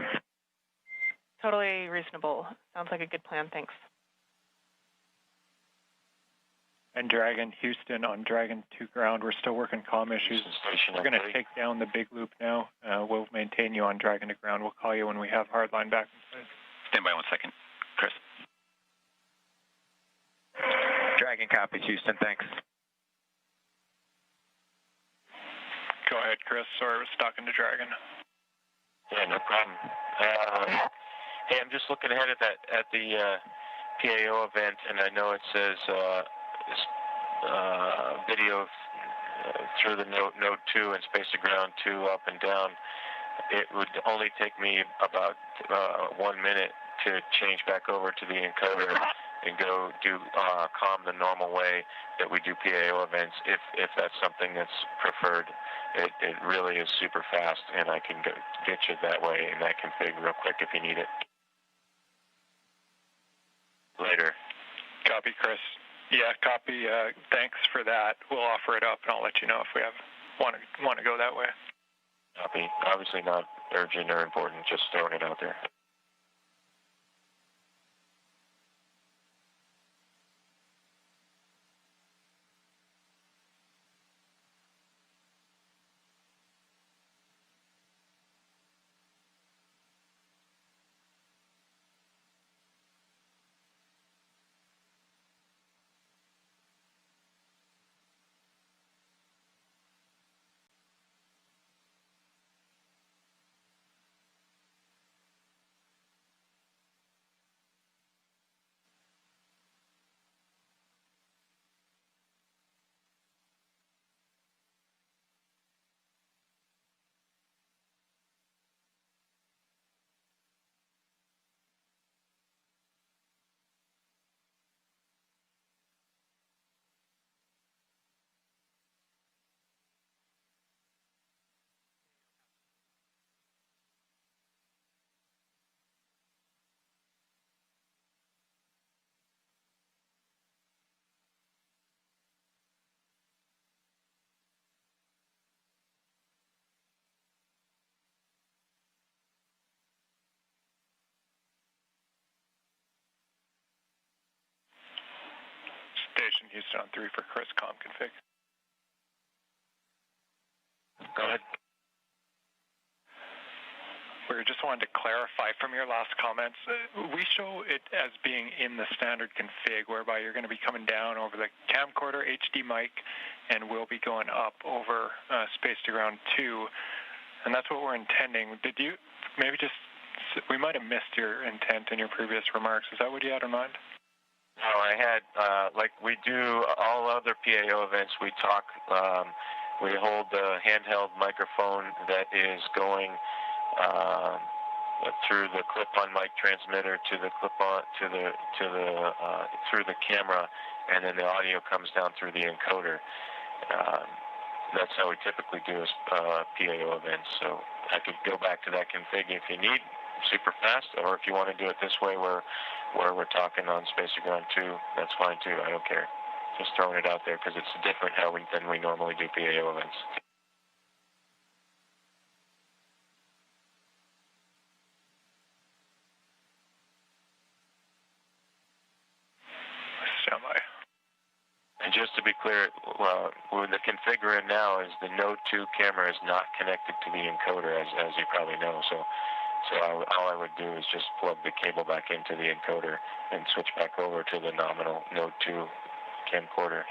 Totally reasonable. Sounds like a good plan. Thanks. And Dragon, Houston on Dragon 2 ground. We're still working comm issues. We're going to take down the big loop now. We'll maintain you on Dragon to ground. We'll call you when we have hardline back in place. Stand by 1 second. Chris. Dragon copies, Houston. Thanks. Go ahead, Chris. Sorry, we're talking to Dragon. Yeah, no problem. Hey, I'm just looking ahead at the PAO event, and I know it says video through the node 2 and space to ground 2 up and down. It would only take me about 1 minute to change back over to the encoder and go do comm the normal way that we do PAO events, if that's something that's preferred. It really is super fast, and I can get you that way in that config real quick if you need it. Later. Copy, Chris. Yeah, copy. Thanks for that. We'll offer it up, and I'll let you know if we want to go that way. Copy. Obviously not urgent or important, just throwing it out there. Station Houston on 3 for Chris, comm config. Go ahead. We just wanted to clarify from your last comments. We show it as being in the standard config, whereby you're going to be coming down over the camcorder HD mic, and we'll be going up over space to ground 2, and that's what we're intending. Did you maybe just? We might have missed your intent in your previous remarks. Is that what you had in mind? No, I had, like we do all other PAO events, we talk, we hold a handheld microphone that is going through the clip-on mic transmitter to the clip-on, through the camera, and then the audio comes down through the encoder. That's how we typically do PAO events, so I could go back to that config if you need, super fast, or if you want to do it this way where we're talking on space to ground 2, that's fine too, I don't care. Just throwing it out there because it's different than we normally do PAO events. Standby. And just to be clear, the config we're in now is the Node 2 camera is not connected to the encoder, as you probably know. So all I would do is just plug the cable back into the encoder and switch back over to the nominal Node 2 camcorder.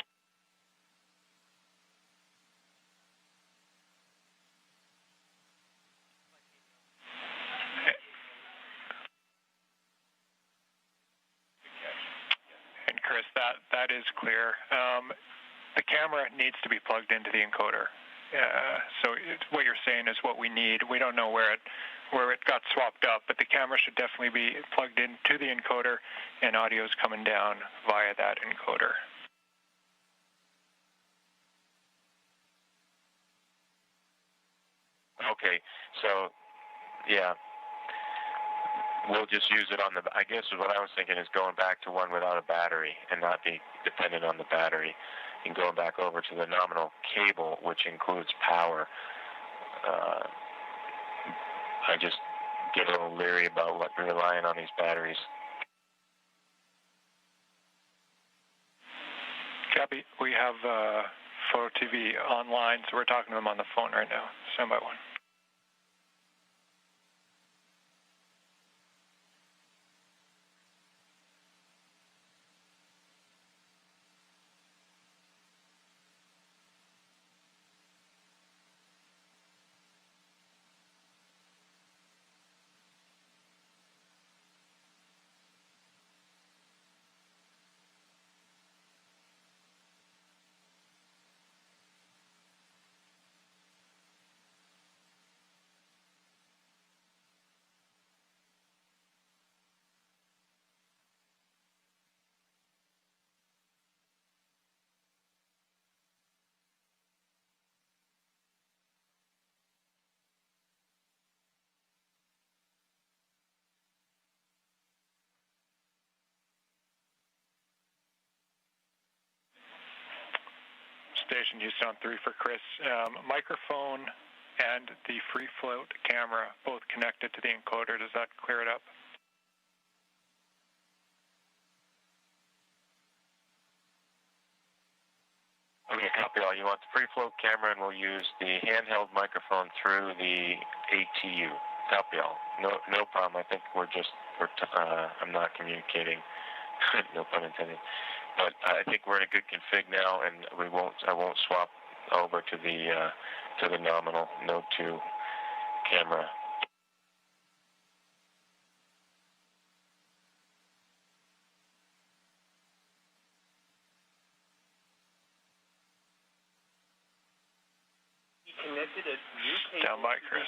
And Chris, that is clear. The camera needs to be plugged into the encoder. So what you're saying is what we need. We don't know where it got swapped up, but the camera should definitely be plugged into the encoder, and audio is coming down via that encoder. Okay, so yeah, we'll just use it on the. I guess what I was thinking is going back to one without a battery and not be dependent on the battery, and going back over to the nominal cable, which includes power. I just get a little leery about relying on these batteries. Copy. We have Photo TV online, so we're talking to them on the phone right now. Stand by one. Station Houston on 3 for Chris. Microphone and the free float camera both connected to the encoder. Does that clear it up? Okay, copy all. You want the free float camera, and we'll use the handheld microphone through the ATU. Copy all. No problem. I think I'm not communicating. No pun intended. But I think we're in a good config now, and I won't swap over to the nominal Node 2 camera. Stand by, Chris.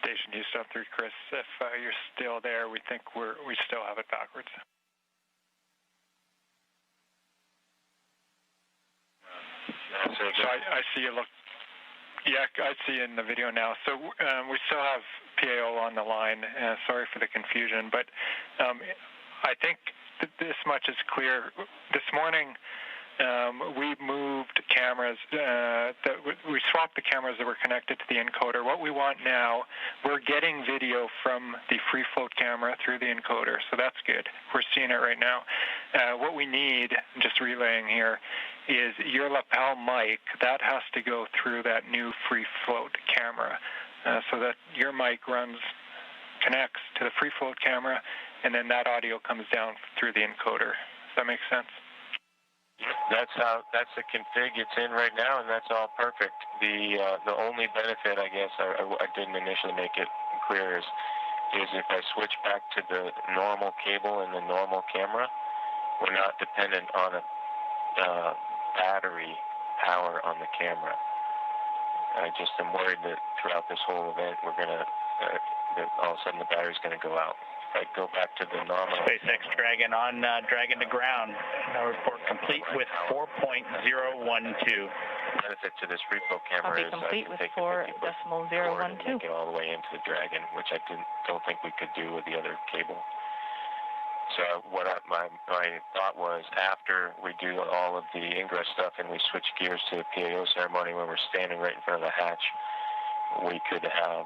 Station Houston on 3, Chris. If you're still there, we think we still have it backwards. So I see you look. Yeah, I see in the video now. So we still have PAO on the line. Sorry for the confusion, but I think this much is clear. This morning, we moved cameras, we swapped the cameras that were connected to the encoder. What we want now, we're getting video from the free float camera through the encoder, so that's good. We're seeing it right now. What we need, just relaying here, is your lapel mic. That has to go through that new free float camera, so that your mic connects to the free float camera, and then that audio comes down through the encoder. Does that make sense? That's the config it's in right now, and that's all perfect. The only benefit, I guess, I didn't initially make it clear, is if I switch back to the normal cable and the normal camera, we're not dependent on a battery power on the camera. I just am worried that throughout this whole event, we're gonna that all of a sudden the battery's gonna go out. I go back to the normal. SpaceX Dragon on Dragon to ground. Report complete with 4.012. Benefit to this free flow camera Copy is complete I with can take 4.012. and make it all the way into the Dragon, which I don't think we could do with the other cable. So my thought was, after we do all of the ingress stuff and we switch gears to the PAO ceremony when we're standing right in front of the hatch, we could have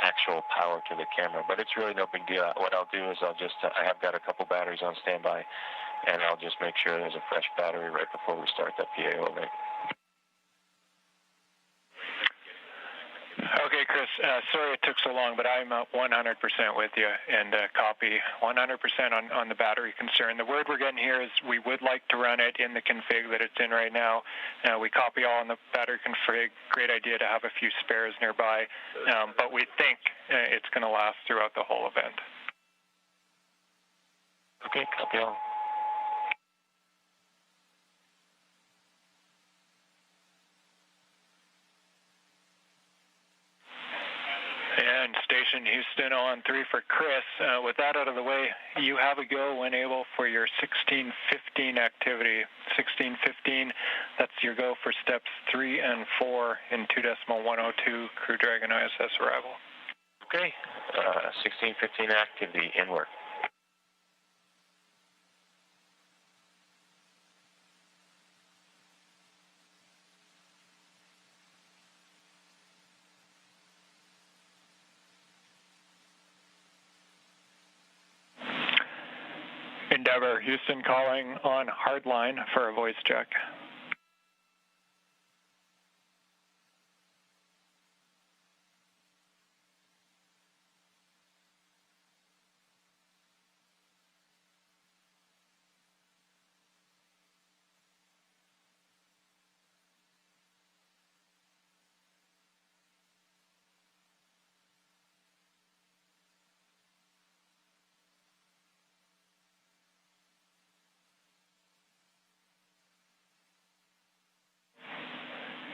actual power to the camera. But it's really no big deal. What I'll do is I have got a couple batteries on standby, and I'll just make sure there's a fresh battery right before we start that PAO event. Okay, Chris, sorry it took so long, but I'm 100% with you, and copy 100% on the battery concern. The word we're getting here is we would like to run it in the config that it's in right now. We copy all on the battery config. Great idea to have a few spares nearby, but we think it's going to last throughout the whole event. Okay, copy all. And Station Houston on 3 for Chris. With that out of the way, you have a go when able for your 1615 activity. 1615, that's your go for steps 3 and 4 in 2.102 Crew Dragon ISS arrival. Okay, 1615 activity, in work. Endeavour, Houston calling on hardline for a voice check.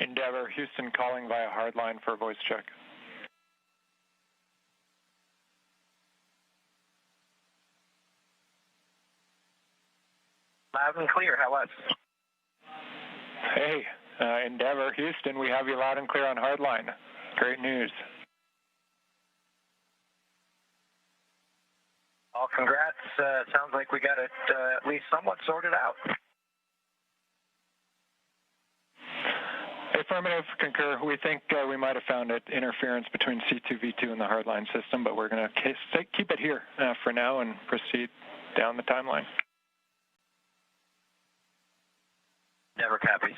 Endeavour, Houston calling via hardline for a voice check. Loud and clear, how was? Hey, Endeavour, Houston, we have you loud and clear on hardline. Great news. Well, congrats. Sounds like we got it at least somewhat sorted out. Affirmative, concur. We think we might have found interference between C2V2 and the hardline system, but we're going to keep it here for now and proceed down the timeline. Never copies.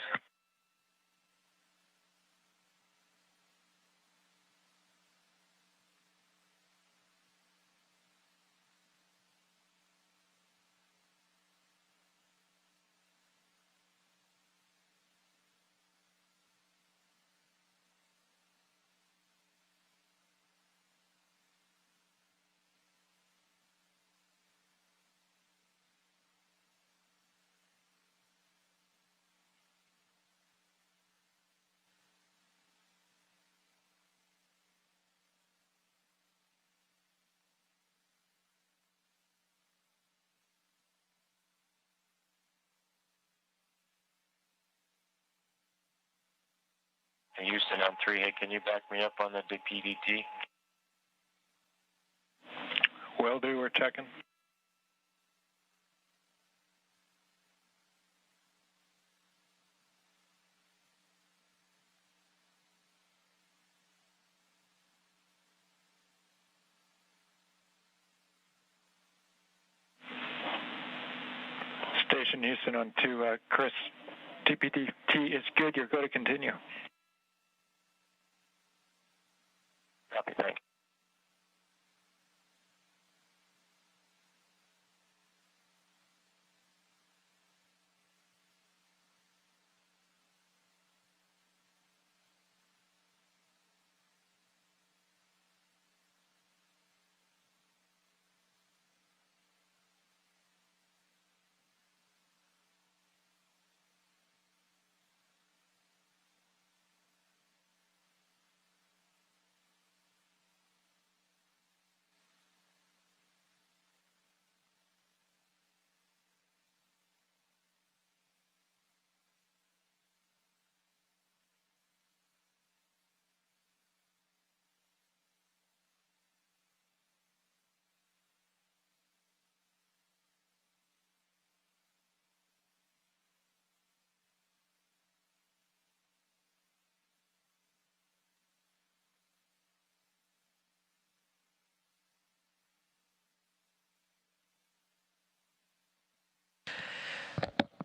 Houston on 3, hey, can you back me up on the PDT? Will do, we're checking. Mission Houston on 2. Chris, TPT is good. You're good to continue. Copy, thanks.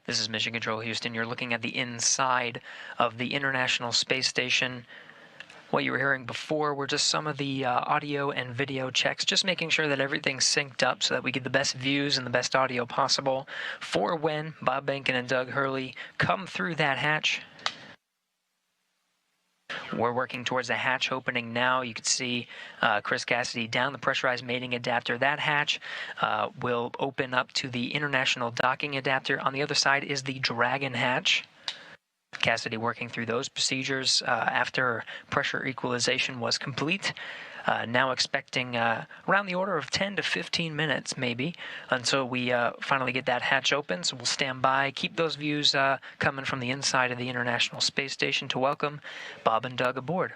This is Mission Control Houston. You're looking at the inside of the International Space Station. What you were hearing before were just some of the audio and video checks, just making sure that everything's synced up so that we get the best views and the best audio possible for when Bob Behnken and Doug Hurley come through that hatch. We're working towards the hatch opening now. You can see Chris Cassidy down the pressurized mating adapter. That hatch will open up to the international docking adapter. On the other side is the Dragon hatch. Cassidy working through those procedures after pressure equalization was complete. Now expecting around the order of 10 to 15 minutes, maybe, until we finally get that hatch open. So we'll stand by, keep those views coming from the inside of the International Space Station to welcome Bob and Doug aboard.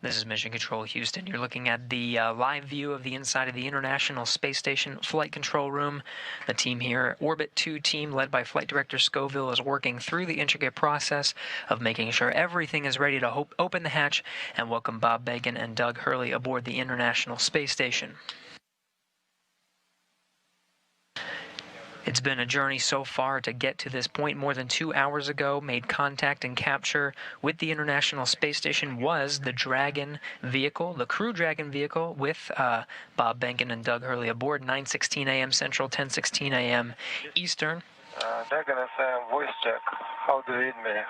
This is Mission Control Houston. You're looking at the live view of the inside of the International Space Station Flight Control Room. The team here, Orbit 2 team, led by Flight Director Scoville, is working through the intricate process of making sure everything is ready to open the hatch and welcome Bob Behnken and Doug Hurley aboard the International Space Station. It's been a journey so far to get to this point. More than 2 hours ago, made contact and capture with the International Space Station was the Dragon vehicle, the Crew Dragon vehicle, with Bob Behnken and Doug Hurley aboard, 9:16 a.m. Central, 10:16 a.m. Eastern. Dragon FM, voice check. How do you read me?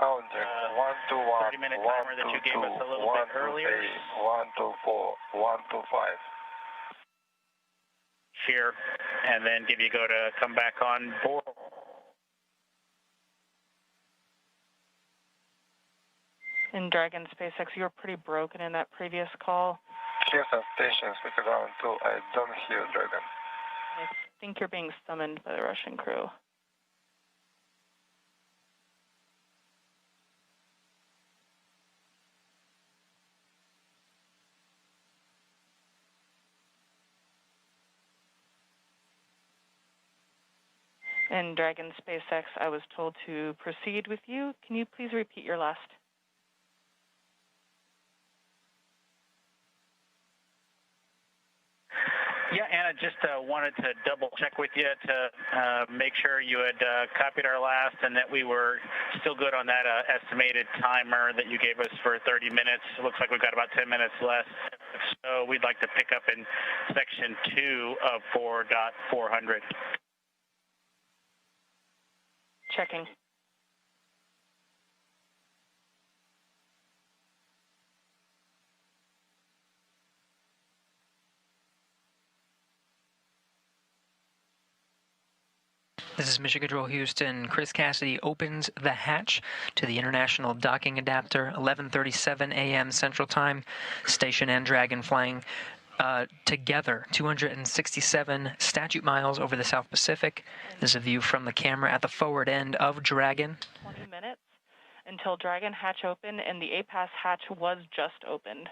Counting. 1, 2, 1, 30-minute 1, timer that 2, you gave 2, us a little 1, bit 2, earlier. 3, 1, 2, 4, 1, 2, 5. Here, and then give you go to come back on board. In Dragon SpaceX, you were pretty broken in that previous call. Houston stations with ground 2. I don't hear Dragon. I think you're being summoned by the Russian crew. In Dragon SpaceX, I was told to proceed with you. Can you please repeat your last? Yeah, Anna, just wanted to double check with you to make sure you had copied our last and that we were still good on that estimated timer that you gave us for 30 minutes. It looks like we've got about 10 minutes left. So we'd like to pick up in section 2 of 4.400. Checking. This is Mission Control Houston. Chris Cassidy opens the hatch to the International Docking Adapter, 11:37 a.m. Central Time. Station and Dragon flying together, 267 statute miles over the South Pacific. This is a view from the camera at the forward end of Dragon. 20 minutes until Dragon hatch opened, and the APAS hatch was just opened.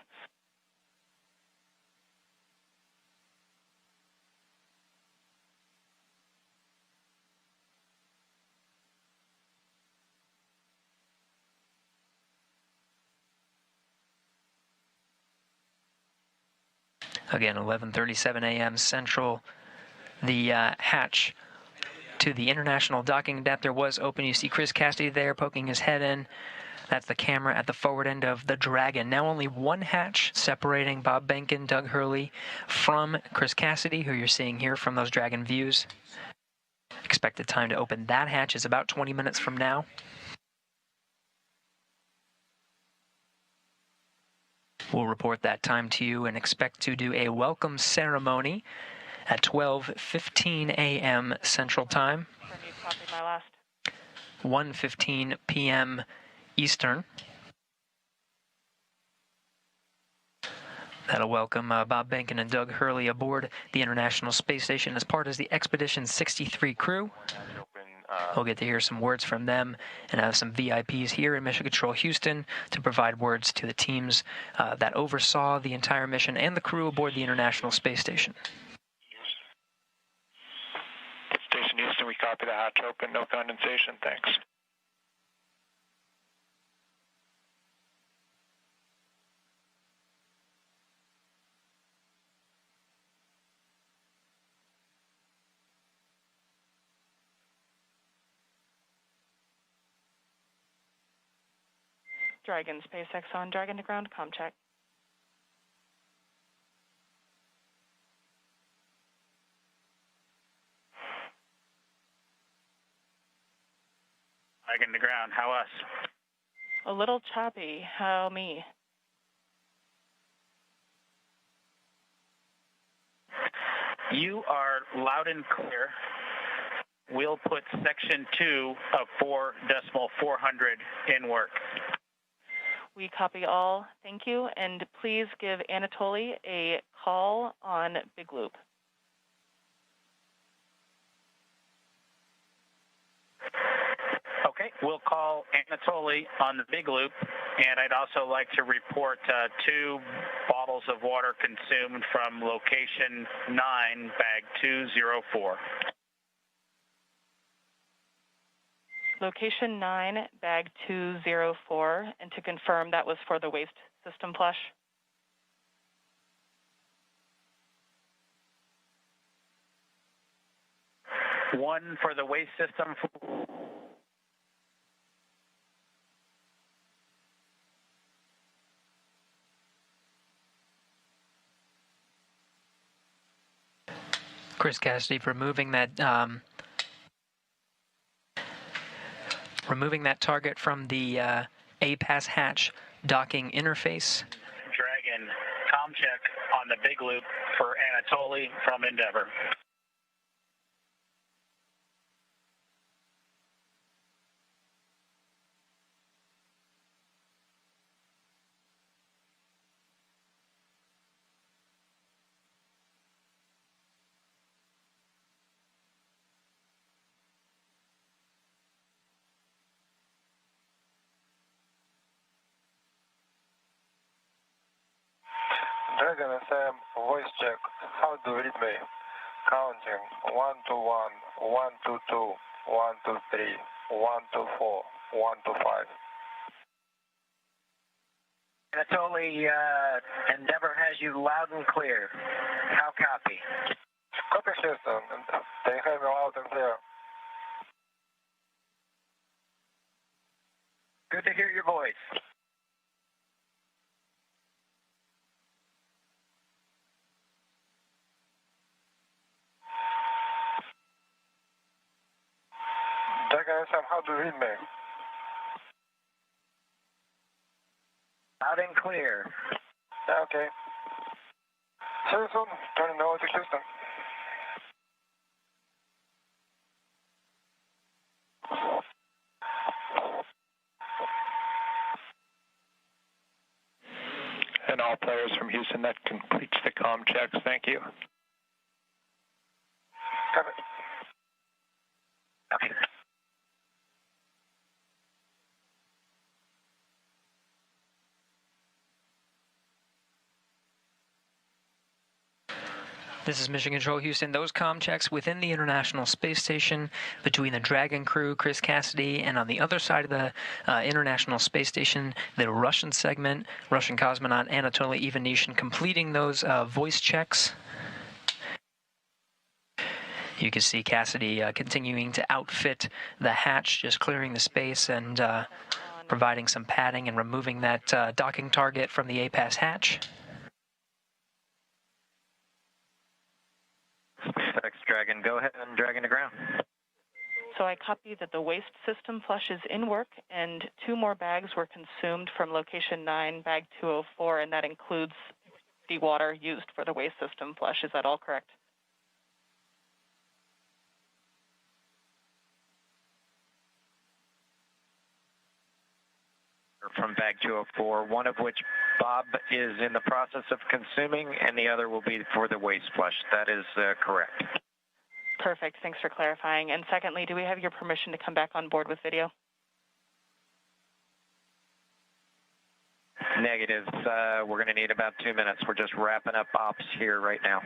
Again, 11:37 a.m. Central. The hatch to the International Docking Adapter was open. You see Chris Cassidy there poking his head in. That's the camera at the forward end of the Dragon. Now only one hatch separating Bob Behnken, Doug Hurley from Chris Cassidy, who you're seeing here from those Dragon views. Expected time to open that hatch is about 20 minutes from now. We'll report that time to you and expect to do a welcome ceremony at 12:15 a.m. Central Time, Confirm you copied my last. 1:15 p.m. Eastern. That'll welcome Bob Behnken and Doug Hurley aboard the International Space Station as part of the Expedition 63 crew. We'll get to hear some words from them and have some VIPs here in Mission Control Houston to provide words to the teams that oversaw the entire mission and the crew aboard the International Space Station. Station Houston, we copy the hatch open, no condensation, thanks. Dragon SpaceX on Dragon to ground, comm check. Dragon to ground, how us? A little choppy, how me? You are loud and clear. We'll put section 2 of 4.400 in work. We copy all, thank you, and please give Anatoly a call on Big Loop. Okay, we'll call Anatoly on the Big Loop, and I'd also like to report 2 bottles of water consumed from location 9, bag 204. Location 9, bag 204, and to confirm that was for the waste system flush. 1 for the waste system. Chris Cassidy removing that target from the APAS hatch docking interface. Dragon, comm check on the big loop for Anatoly from Endeavour. Dragon FM, voice check. How do you read me? Counting 1 to 1, 1 to 2, 1 to 3, 1 to 4, 1 to 5. Anatoly, Endeavour has you loud and clear. How copy? Copy, Houston. They have me loud and clear. Good to hear your voice. Dragon FM, how do you read me? Loud and clear. Okay. See you soon. Turning over to Houston. And all players from Houston, that completes the comm checks. Thank you. Copy. Okay. This is Mission Control Houston. Those comm checks within the International Space Station between the Dragon crew, Chris Cassidy, and on the other side of the International Space Station, the Russian segment, Russian cosmonaut Anatoly Ivanishin, completing those voice checks. You can see Cassidy continuing to outfit the hatch, just clearing the space and providing some padding and removing that docking target from the APAS hatch. SpaceX Dragon, go ahead and Dragon to ground. So I copy that the waste system flush is in work, and 2 more bags were consumed from location 9, bag 204, and that includes the water used for the waste system flush. Is that all correct? From bag 204, one of which Bob is in the process of consuming, and the other will be for the waste flush. That is correct. Perfect. Thanks for clarifying. And secondly, do we have your permission to come back on board with video? Negative. We're going to need about 2 minutes. We're just wrapping up ops here right now.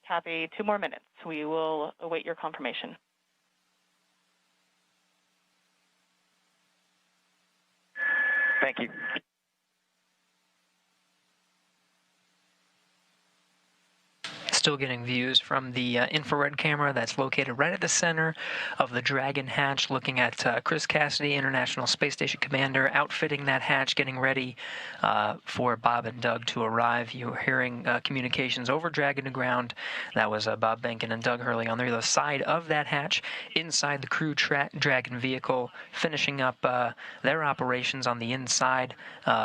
Copy. 2 more minutes. We will await your confirmation. Thank you. Still getting views from the infrared camera that's located right at the center of the Dragon hatch, looking at Chris Cassidy, International Space Station Commander, outfitting that hatch, getting ready for Bob and Doug to arrive. You are hearing communications over Dragon to ground. That was Bob Behnken and Doug Hurley on the other side of that hatch, inside the Crew Dragon vehicle, finishing up their operations on the inside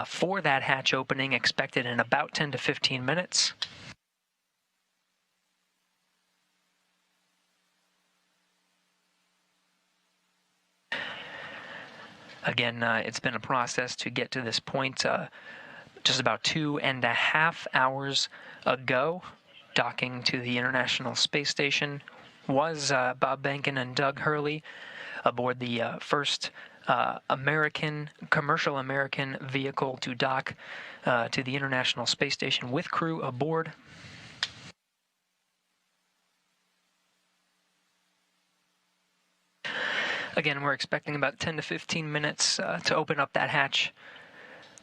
for that hatch opening, expected in about 10 to 15 minutes. Again, it's been a process to get to this point. Just about 2.5 hours ago, docking to the International Space Station was Bob Behnken and Doug Hurley aboard the first commercial American vehicle to dock to the International Space Station with crew aboard. Again, we're expecting about 10 to 15 minutes to open up that hatch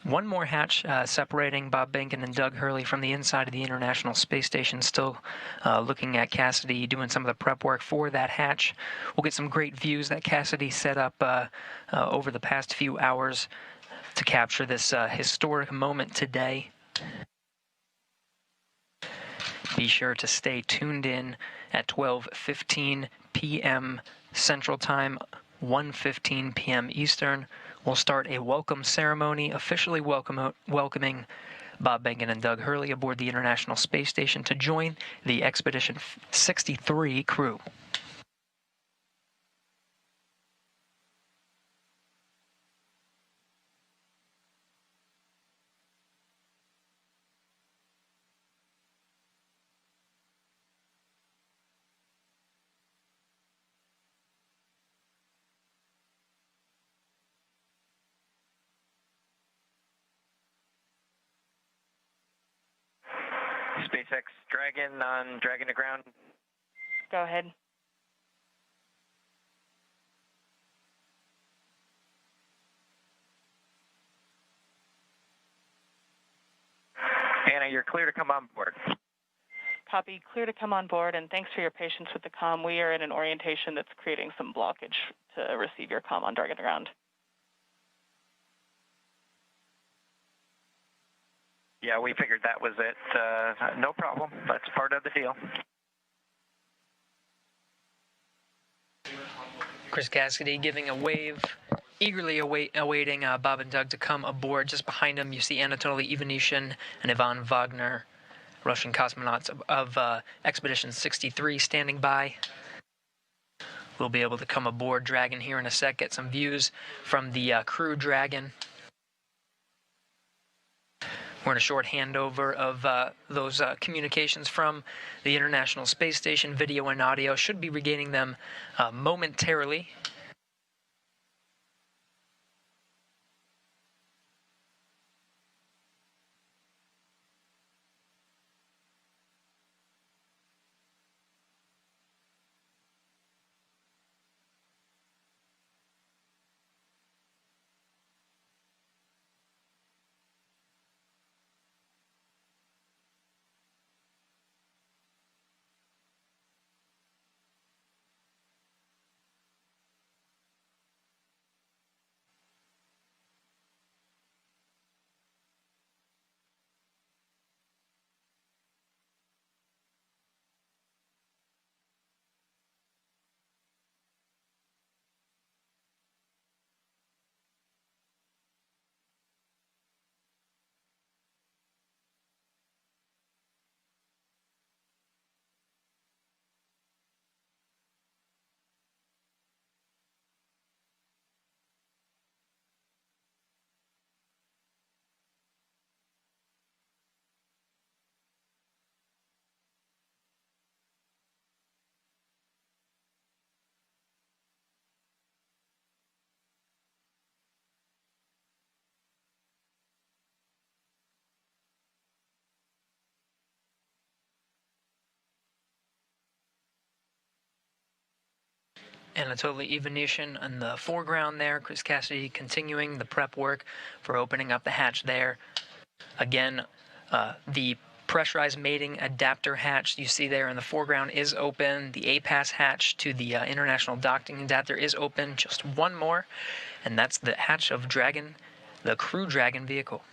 One more hatch separating Bob Behnken and Doug Hurley from the inside of the International Space Station, still looking at Cassidy doing some of the prep work for that hatch. We'll get some great views that Cassidy set up over the past few hours to capture this historic moment today. Be sure to stay tuned in at 12:15 p.m. Central Time, 1:15 p.m. Eastern. We'll start a welcome ceremony officially welcoming Bob Behnken and Doug Hurley aboard the International Space Station to join the Expedition 63 crew. SpaceX Dragon on Dragon to ground. Go ahead. Anna, you're clear to come on board. Copy. Clear to come on board, and thanks for your patience with the comm. We are in an orientation that's creating some blockage to receive your comm on Dragon to ground. Yeah, we figured that was it. No problem. That's part of the deal. Chris Cassidy giving a wave, eagerly awaiting Bob and Doug to come aboard. Just behind him, you see Anatoly Ivanishin and Ivan Wagner, Russian cosmonauts of Expedition 63, standing by. We'll be able to come aboard Dragon here in a sec, get some views from the Crew Dragon. We're in a short handover of those communications from the International Space Station. Video and audio should be regaining them momentarily. Anatoly Ivanishin in the foreground there. Chris Cassidy continuing the prep work for opening up the hatch there. Again, the pressurized mating adapter hatch you see there in the foreground is open. The APAS hatch to the International Docking Adapter is open. Just one more, and that's the hatch of Dragon, the Crew Dragon vehicle.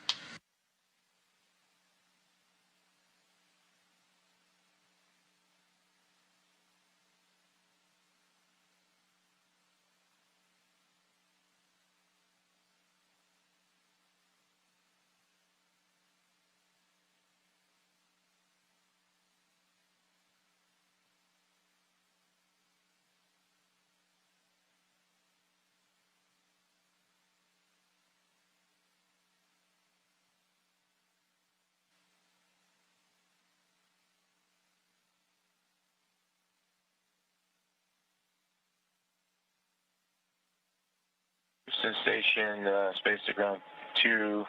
Houston Station, space to ground 2.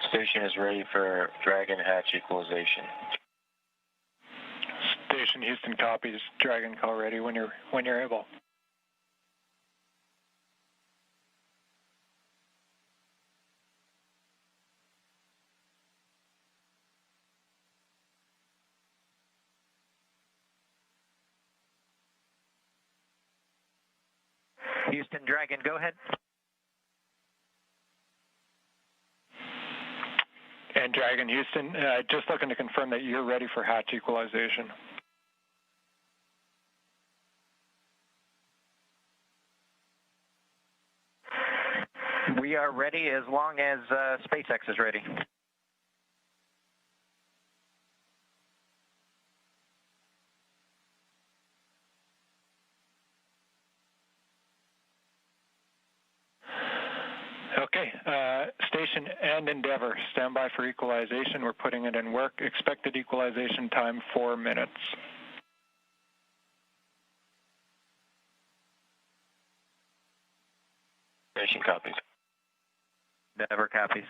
Station is ready for Dragon hatch equalization. Station Houston copies. Dragon call ready when you're able. Houston, Dragon, go ahead. And Dragon, Houston, just looking to confirm that you're ready for hatch equalization. We are ready as long as SpaceX is ready. Okay, station and Endeavour, stand by for equalization. We're putting it in work. Expected equalization time, 4 minutes. Station copies. Endeavour copies.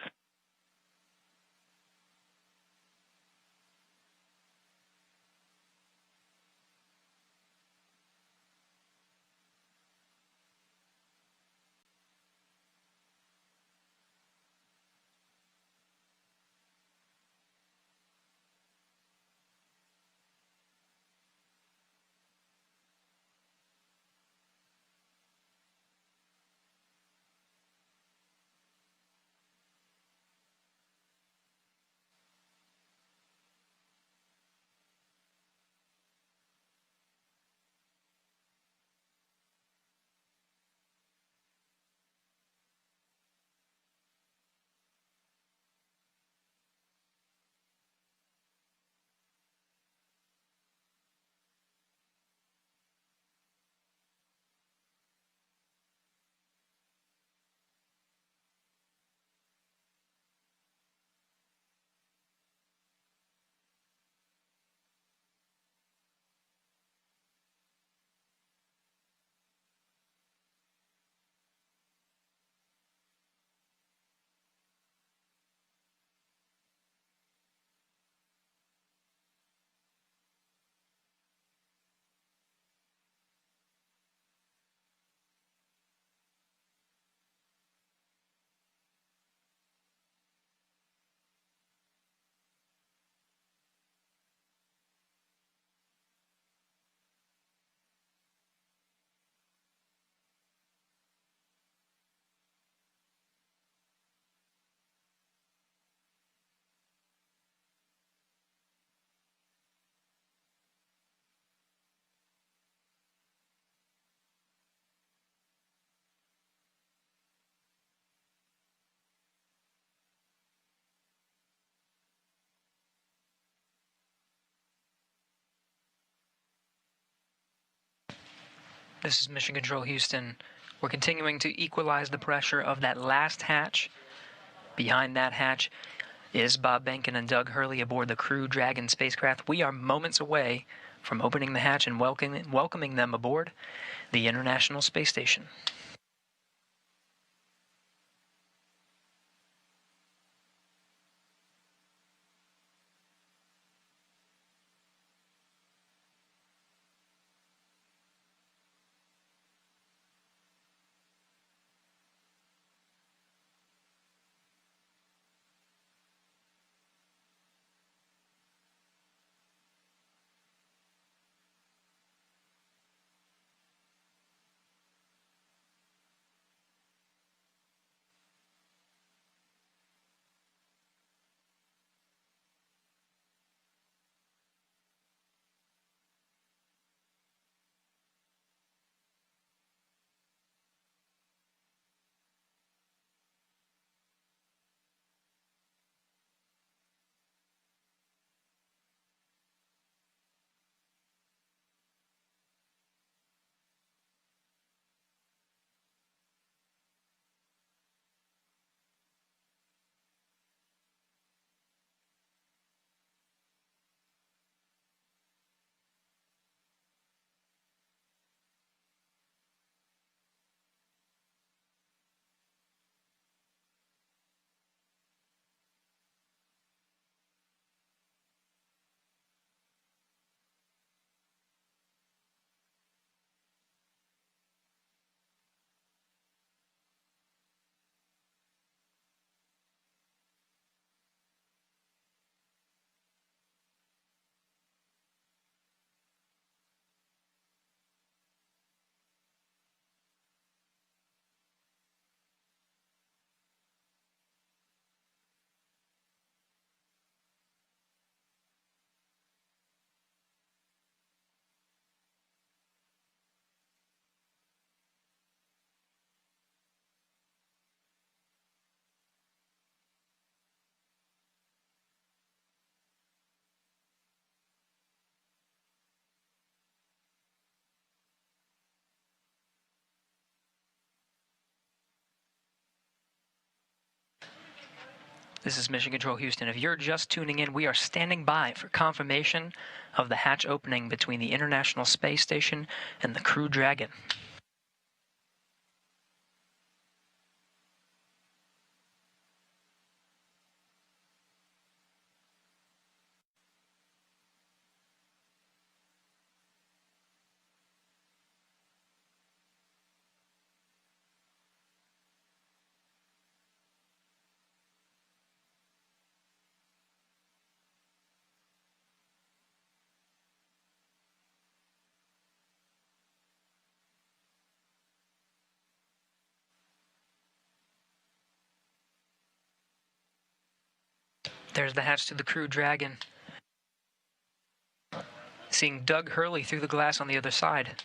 This is Mission Control Houston. We're continuing to equalize the pressure of that last hatch. Behind that hatch is Bob Behnken and Doug Hurley aboard the Crew Dragon spacecraft. We are moments away from opening the hatch and welcoming them aboard the International Space Station. This is Mission Control Houston. If you're just tuning in, we are standing by for confirmation of the hatch opening between the International Space Station and the Crew Dragon. There's the hatch to the Crew Dragon. Seeing Doug Hurley through the glass on the other side.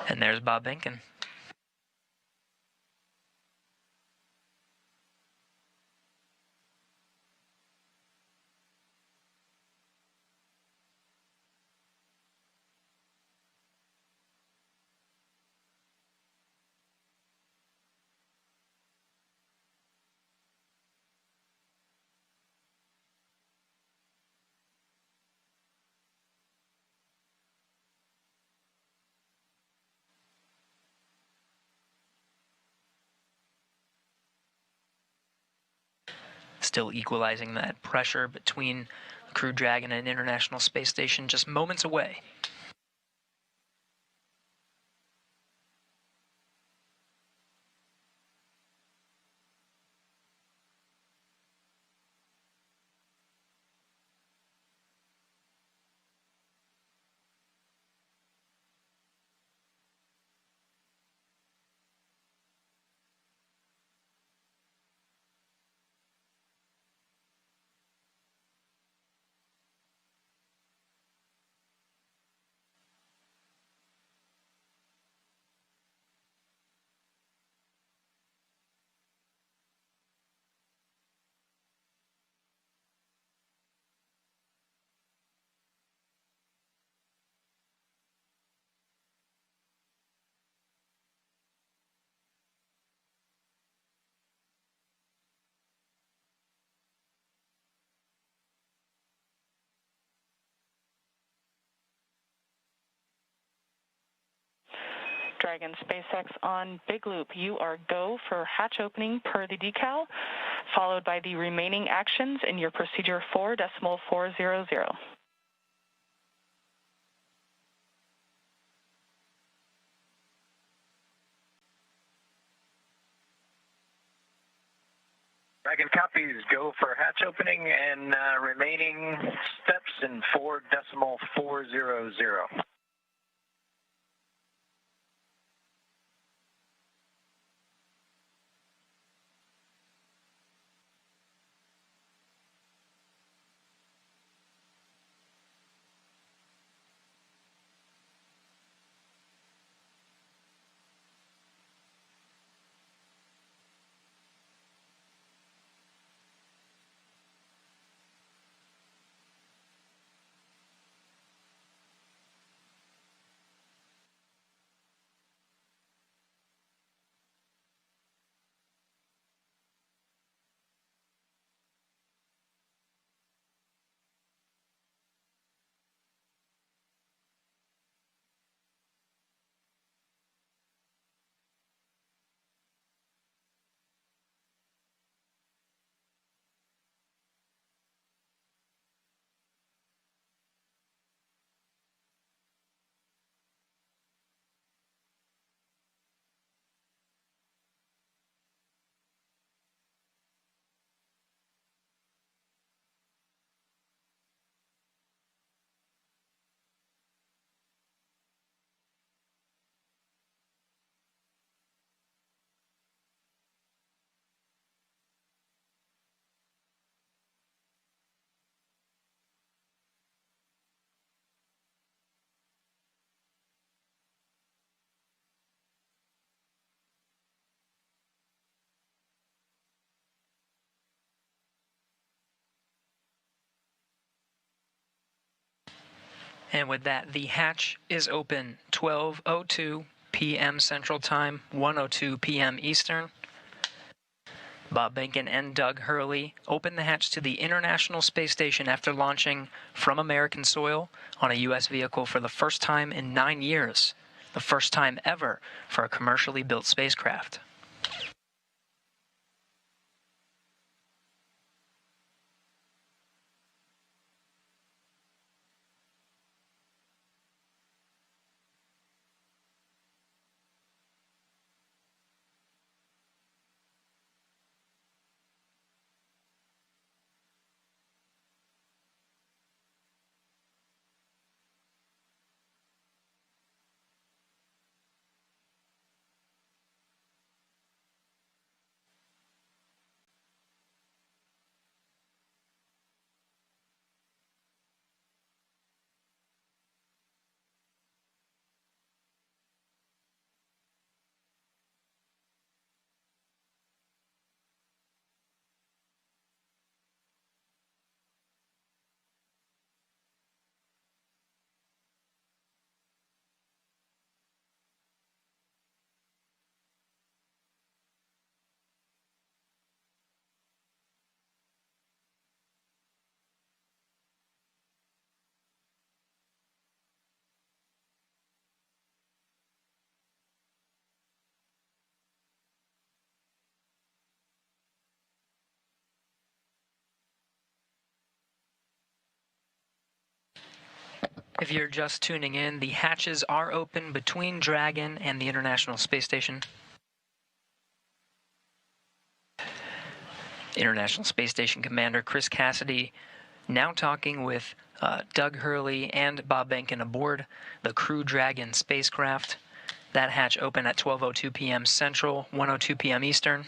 And there's Bob Behnken. Still equalizing that pressure between the Crew Dragon and International Space Station, just moments away. Dragon SpaceX on Big Loop. You are go for hatch opening per the decal, followed by the remaining actions in your procedure 4.400. Dragon copies, go for hatch opening and remaining steps in 4.400. And with that, the hatch is open 12:02 p.m. Central Time, 1:02 p.m. Eastern. Bob Behnken and Doug Hurley opened the hatch to the International Space Station after launching from American soil on a U.S. vehicle for the first time in 9 years, the first time ever for a commercially built spacecraft. If you're just tuning in, the hatches are open between Dragon and the International Space Station. International Space Station Commander Chris Cassidy now talking with Doug Hurley and Bob Behnken aboard the Crew Dragon spacecraft. That hatch open at 12:02 p.m. Central, 1:02 p.m. Eastern.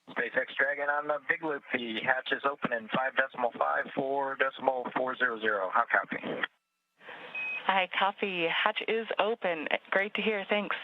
SpaceX Dragon on the big loop. The hatch is open in 5.54.400. How copy? Hi, copy. Hatch is open. Great to hear. Thanks.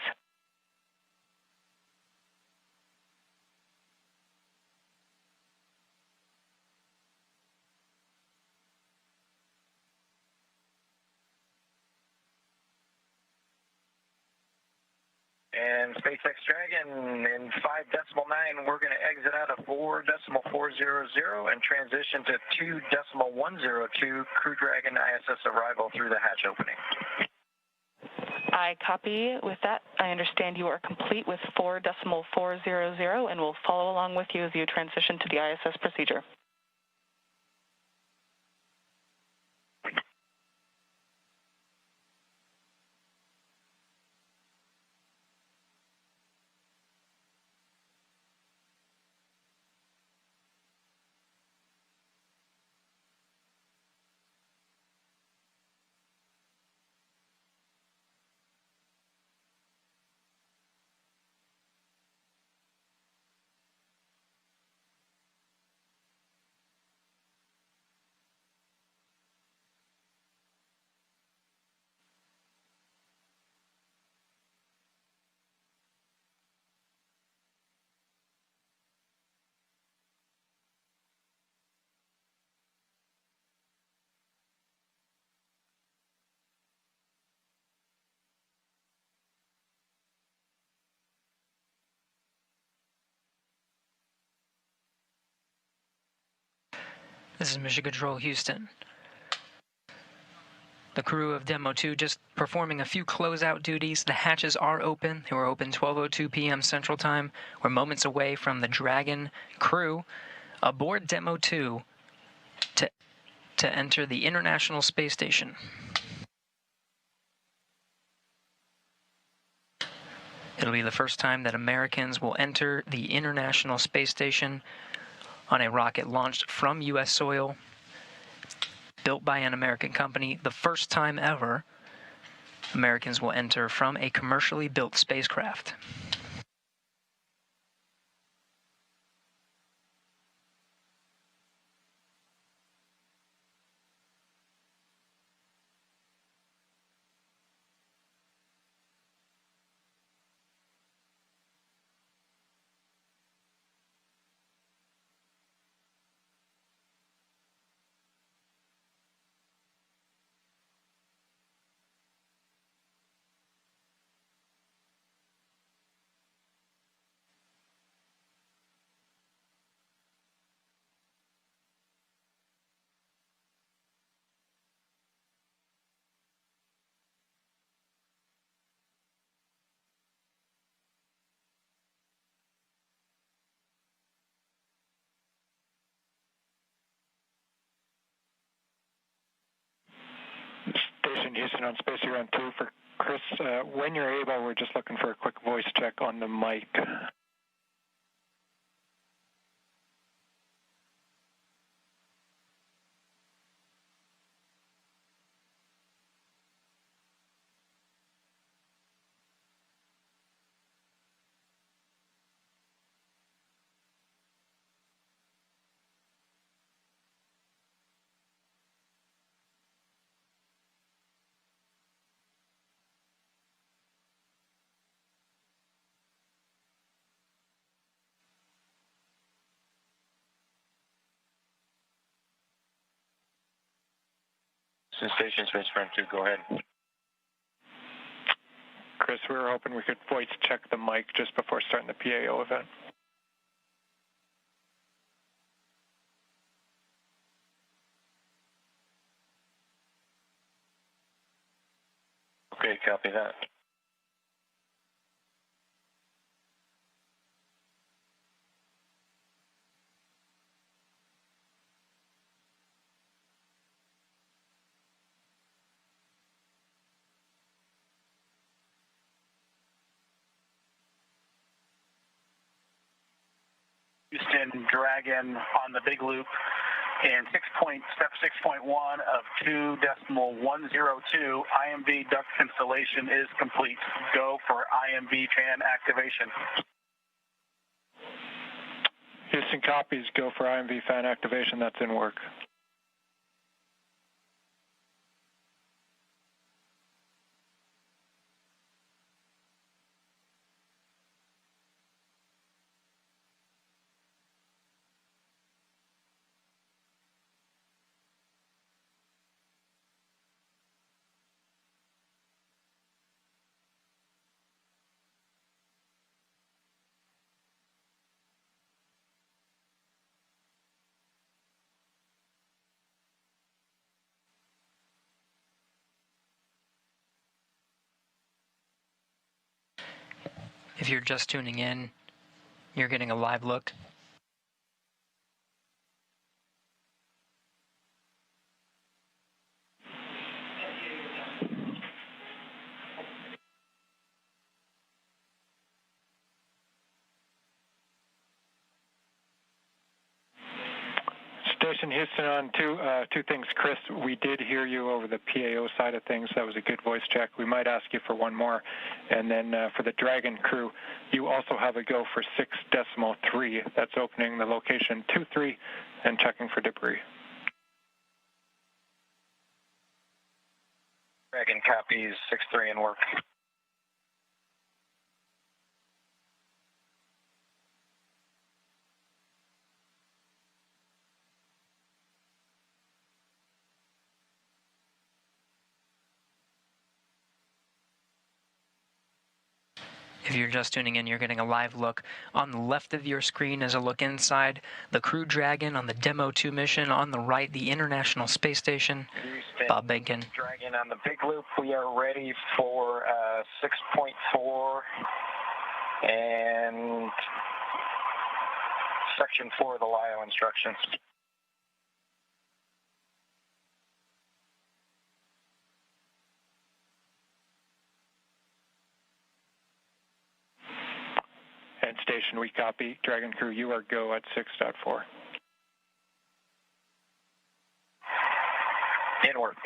And SpaceX Dragon in 5.9, we're going to exit out of 4.400 and transition to 2.102 Crew Dragon ISS arrival through the hatch opening. I copy. With that, I understand you are complete with 4.400 and will follow along with you as you transition to the ISS procedure. This is Mission Control Houston. The crew of demo-2 just performing a few closeout duties. The hatches are open. They were open 12:02 p.m. Central Time. We're moments away from the Dragon crew aboard demo-2 to enter the International Space Station. It'll be the first time that Americans will enter the International Space Station on a rocket launched from U.S. soil, built by an American company. The first time ever Americans will enter from a commercially built spacecraft. Houston on Space Ground 2 for Chris. When you're able, we're just looking for a quick voice check on the mic. Station Space Ground 2, go ahead. Chris, we were hoping we could voice check the mic just before starting the PAO event. Okay, copy that. Houston Dragon on the big loop in step 6.1 of 2.102. IMV duct installation is complete. Go for IMV fan activation. Houston copies, go for IMV fan activation, that's in work. If you're just tuning in, you're getting a live look. Station Houston on two things. Chris, we did hear you over the PAO side of things. That was a good voice check. We might ask you for one more. And then for the Dragon crew, you also have a go for 6.3. That's opening the location 23 and checking for debris. Dragon copies 6.3 in work. If you're just tuning in, you're getting a live look. On the left of your screen is a look inside the Crew Dragon on the demo-2 mission. On the right, the International Space Station. Houston Bob Behnken. Dragon on the big loop. We are ready for 6.4 and section 4 of the LIO instructions. And station, we copy. Dragon crew, you are go at 6.4. In work.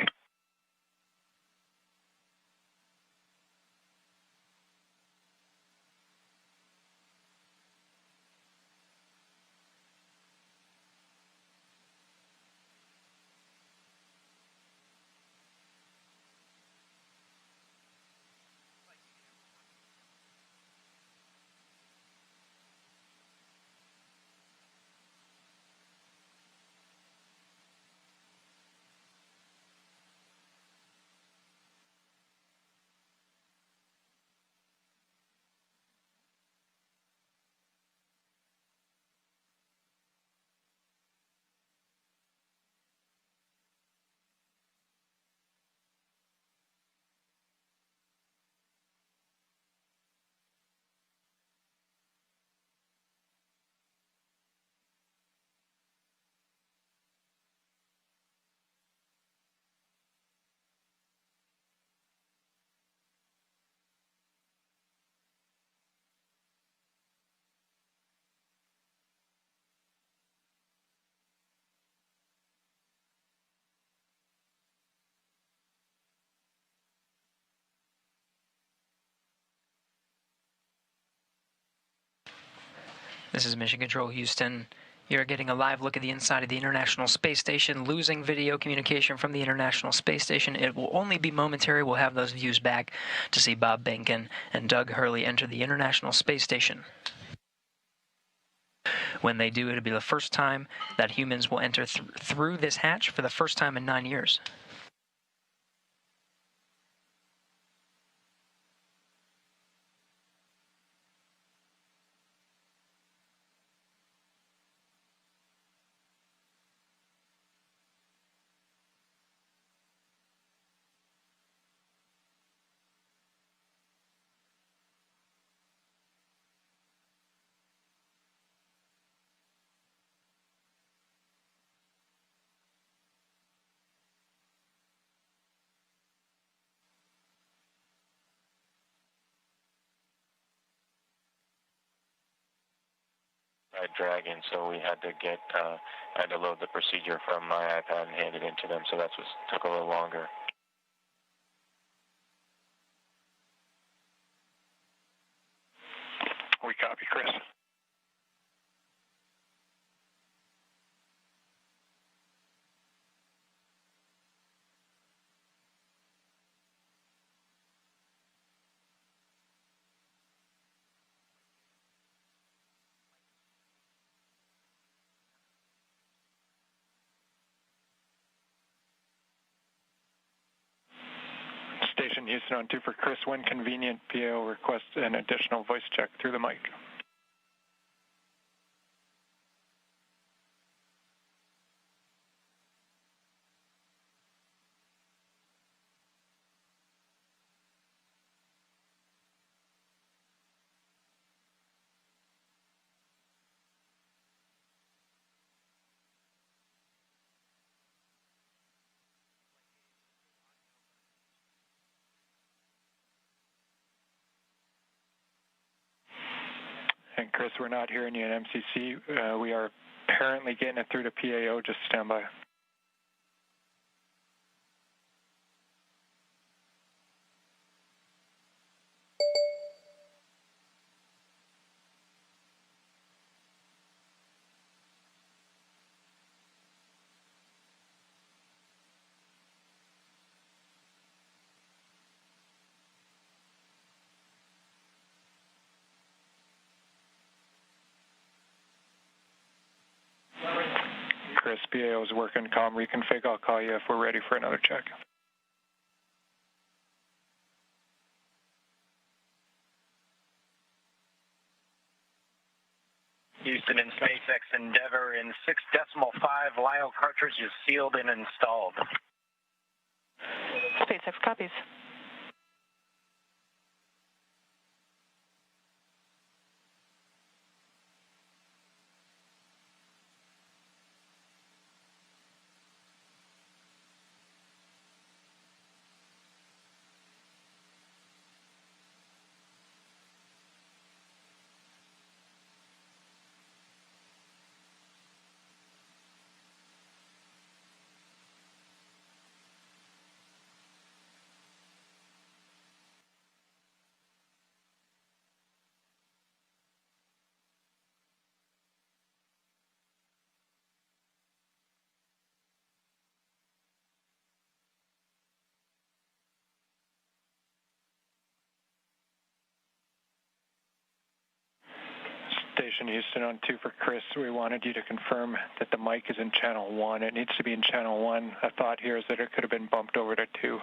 This is Mission Control Houston. You're getting a live look at the inside of the International Space Station, losing video communication from the International Space Station. It will only be momentary. We'll have those views back to see Bob Behnken and Doug Hurley enter the International Space Station. When they do, it'll be the first time that humans will enter through this hatch for the first time in 9 years. Dragon, so we had to I had to load the procedure from my iPad and hand it in to them, so that's what took a little longer. We copy, Chris. Station Houston on 2 for Chris. When convenient, PO requests an additional voice check through the mic. And Chris, we're not hearing you in MCC. We are apparently getting it through to PAO. Just stand by. Chris, PAO is working comm reconfig. I'll call you if we're ready for another check. Houston and SpaceX Endeavour in 6.5 LIO cartridges sealed and installed. SpaceX copies. Station Houston on 2 for Chris. We wanted you to confirm that the mic is in channel 1. It needs to be in channel 1. A thought here is that it could have been bumped over to 2.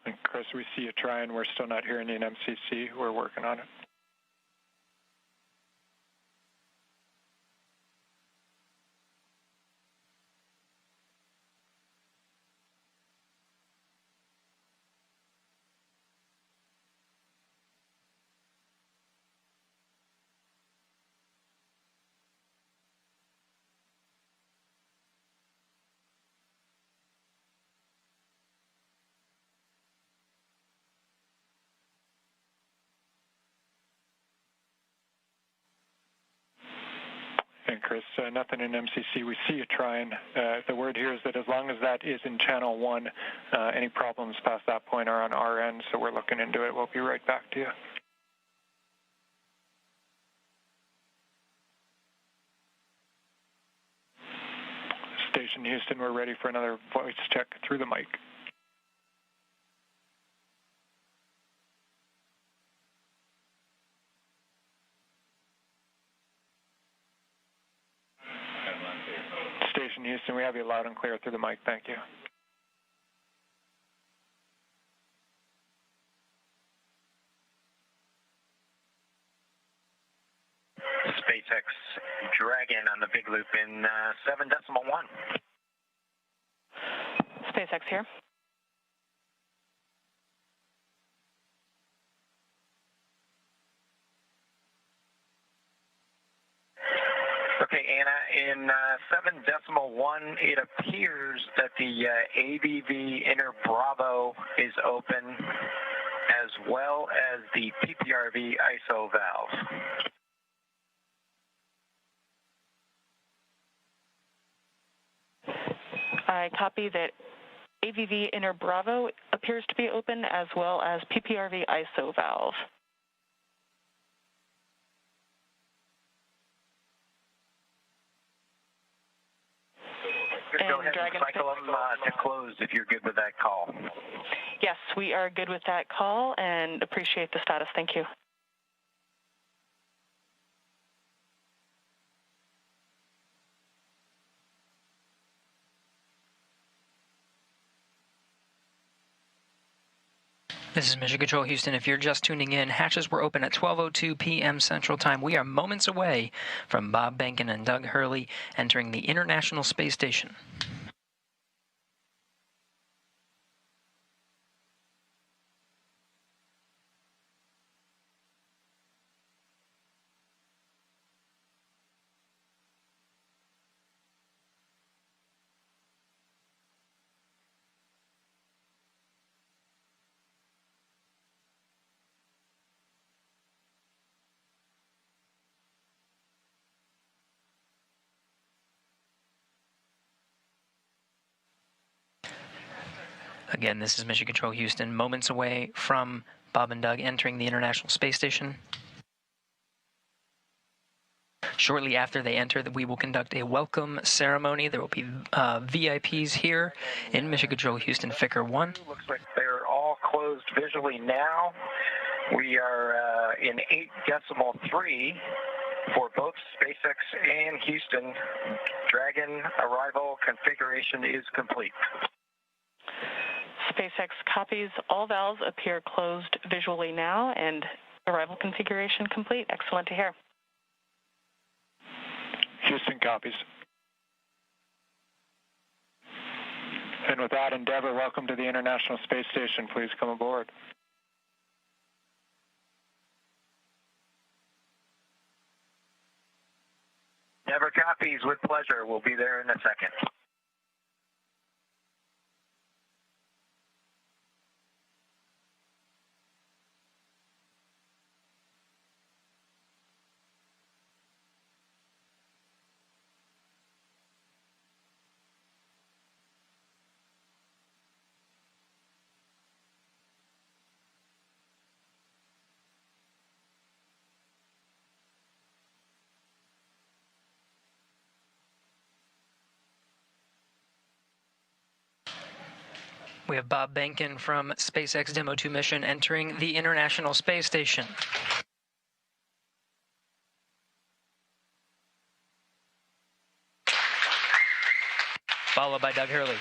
And Chris, we see you trying. We're still not hearing you in MCC. We're working on it. Chris. Nothing in MCC. We see you trying. The word here is that as long as that is in channel 1, any problems past that point are on our end, so we're looking into it. We'll be right back to you. Station Houston, we're ready for another voice check through the mic. Station Houston, we have you loud and clear through the mic. Thank you. SpaceX Dragon on the big loop in 7.1. SpaceX here. Okay, Anna, in 7.1, it appears that the AVV inner Bravo is open, as well as the PPRV ISO valve. I copy that AVV inner Bravo appears to be open, as well as PPRV ISO valve. Go ahead and cycle them to close if you're good with that call. Yes, we are good with that call and appreciate the status. Thank you. This is Mission Control Houston. If you're just tuning in, hatches were open at 12:02 p.m. Central Time. We are moments away from Bob Behnken and Doug Hurley entering the International Space Station. Again, this is Mission Control Houston, moments away from Bob and Doug entering the International Space Station. Shortly after they enter, we will conduct a welcome ceremony. There will be VIPs here in Mission Control Houston, Ficker 1. Looks like they're all closed visually now. We are in 8.3 for both SpaceX and Houston. Dragon arrival configuration is complete. SpaceX copies. All valves appear closed visually now, and arrival configuration complete. Excellent to hear. Houston copies. And with that, Endeavour, welcome to the International Space Station. Please come aboard. Endeavour copies with pleasure. We'll be there in a second. We have Bob Behnken from SpaceX demo-2 mission entering the International Space Station. Followed by Doug Hurley.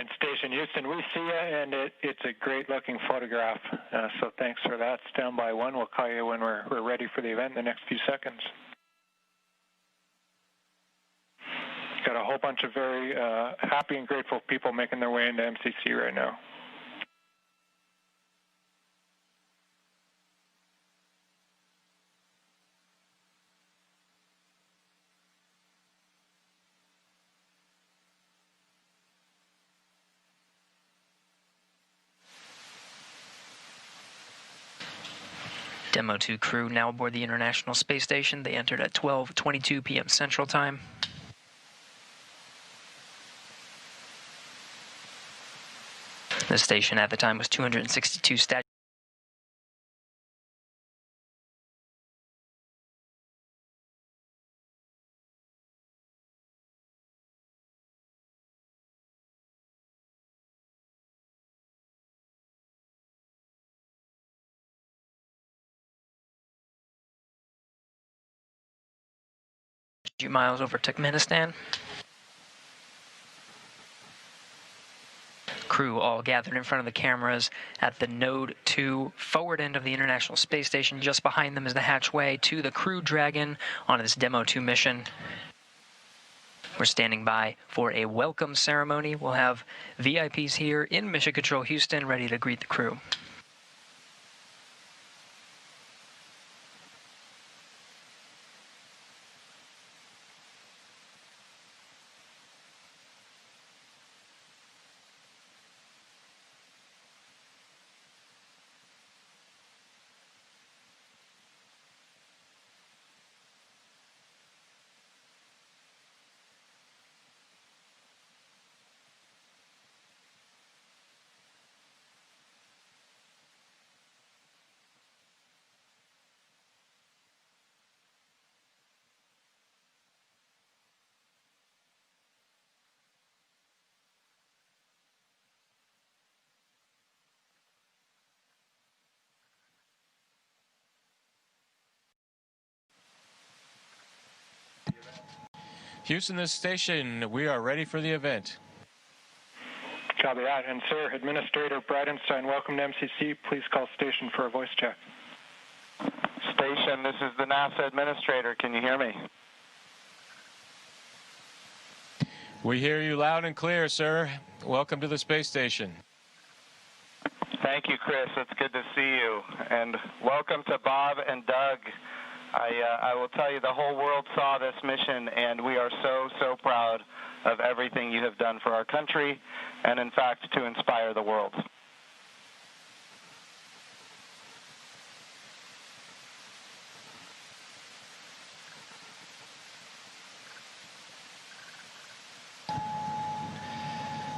And Station Houston, we see you, and it's a great-looking photograph. So thanks for that. Stand by one. We'll call you when we're ready for the event in the next few seconds. Got a whole bunch of very happy and grateful people making their way into MCC right now. Demo-2 crew now aboard the International Space Station. They entered at 12:22 p.m. Central Time. The station at the time was 262 statute miles over Turkmenistan. Crew all gathered in front of the cameras at the Node 2 forward end of the International Space Station. Just behind them is the hatchway to the Crew Dragon on this Demo 2 mission. We're standing by for a welcome ceremony. We'll have VIPs here in Mission Control Houston ready to greet the crew. Houston, this station, we are ready for the event. Copy that. And sir, Administrator Bridenstine, welcome to MCC. Please call station for a voice check. Station, this is the NASA Administrator. Can you hear me? We hear you loud and clear, sir. Welcome to the space station. Thank you, Chris. It's good to see you. And welcome to Bob and Doug. I will tell you, the whole world saw this mission, and we are so proud of everything you have done for our country and, in fact, to inspire the world.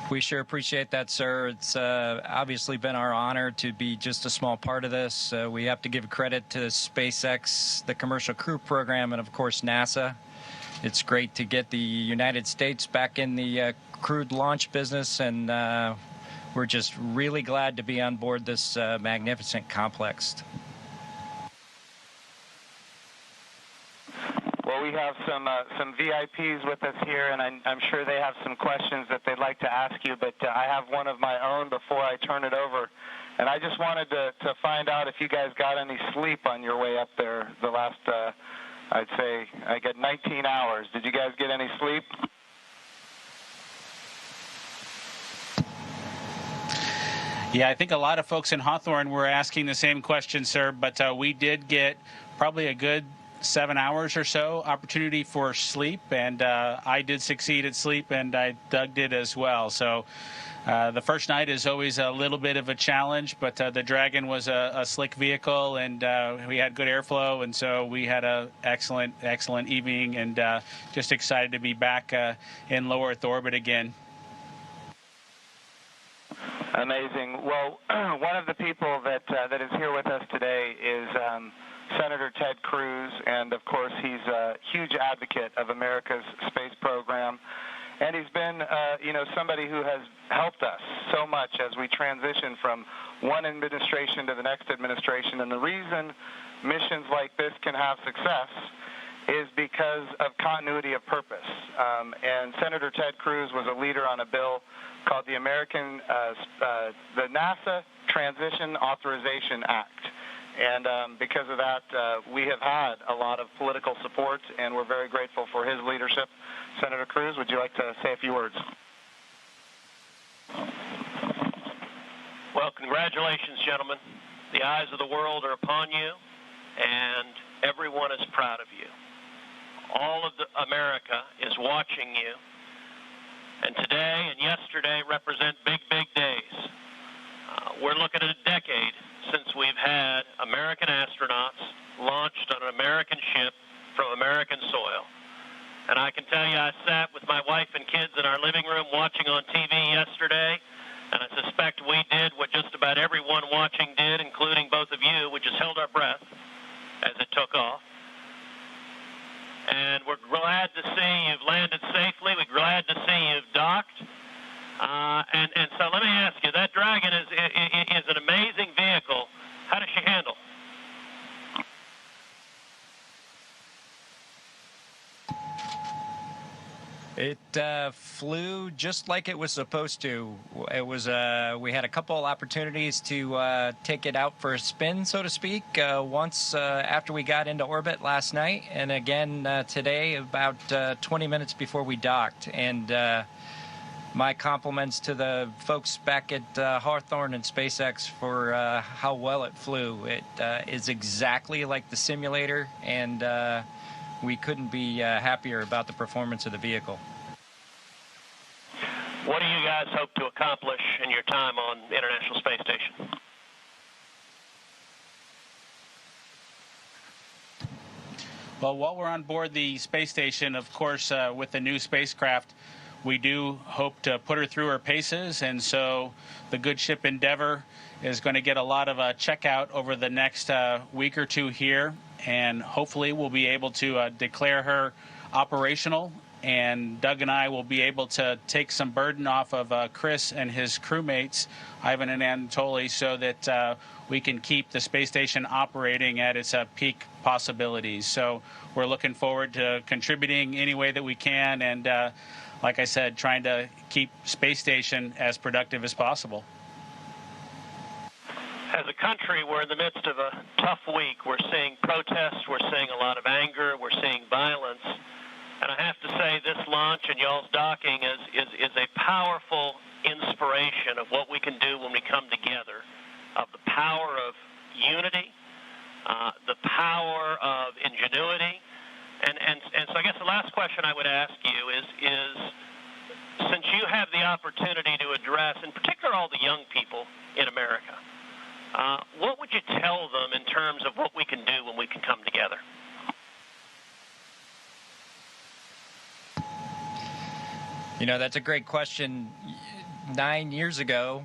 We sure appreciate that, sir. It's obviously been our honor to be just a small part of this. We have to give credit to SpaceX, the Commercial Crew Program, and, of course, NASA. It's great to get the United States back in the crewed launch business, and we're just really glad to be on board this magnificent complex. Well, we have some VIPs with us here, and I'm sure they have some questions that they'd like to ask you, but I have one of my own before I turn it over. And I just wanted to find out if you guys got any sleep on your way up there the last, I'd say, I got 19 hours. Did you guys get any sleep? Yeah, I think a lot of folks in Hawthorne were asking the same question, sir, but we did get probably a good 7 hours or so opportunity for sleep, and I did succeed at sleep, and Doug did as well. So the first night is always a little bit of a challenge, but the Dragon was a slick vehicle, and we had good airflow, and so we had an excellent evening, and just excited to be back in low Earth orbit again. Amazing. Well, one of the people that is here with us today is Senator Ted Cruz, and of course he's a huge advocate of America's space program, and he's been somebody who has helped us so much as we transition from one administration to the next administration. And the reason missions like this can have success is because of continuity of purpose. And Senator Ted Cruz was a leader on a bill called the NASA Transition Authorization Act. And because of that, we have had a lot of political support, and we're very grateful for his leadership. Senator Cruz, would you like to say a few words? Well, congratulations, gentlemen. The eyes of the world are upon you, and everyone is proud of you. All of America is watching you, and today and yesterday represent big, big days. We're looking at a decade since we've had American astronauts launched on an American ship from American soil. And I can tell you, I sat with my wife and kids in our living room watching on TV yesterday, and I suspect we did what just about everyone watching did, including both of you, which is held our breath as it took off. And we're glad to see you've landed safely. We're glad to see you've docked. And so let me ask you, that Dragon is an amazing vehicle. How does she handle? It flew just like it was supposed to. It was we had a couple opportunities to take it out for a spin, so to speak, once after we got into orbit last night, and again today about 20 minutes before we docked. And my compliments to the folks back at Hawthorne and SpaceX for how well it flew. It is exactly like the simulator, and we couldn't be happier about the performance of the vehicle. What do you guys hope to accomplish in your time on the International Space Station? Well, while we're on board the space station, of course, with the new spacecraft, we do hope to put her through her paces, and so the good ship Endeavour is going to get a lot of checkout over the next week or two here, and hopefully we'll be able to declare her operational, and Doug and I will be able to take some burden off of Chris and his crewmates, Ivan and Anatoly, so that we can keep the space station operating at its peak possibilities. So we're looking forward to contributing any way that we can, and like I said, trying to keep space station as productive as possible. As a country, we're in the midst of a tough week. We're seeing protests, we're seeing a lot of anger, we're seeing violence. And I have to say, this launch and y'all's docking is a powerful inspiration of what we can do when we come together, of the power of unity, the power of ingenuity. And so I guess the last question I would ask you is since you have the opportunity to address, in particular, all the young people in America, what would you tell them in terms of what we can do when we can come together? You know, that's a great question. 9 years ago,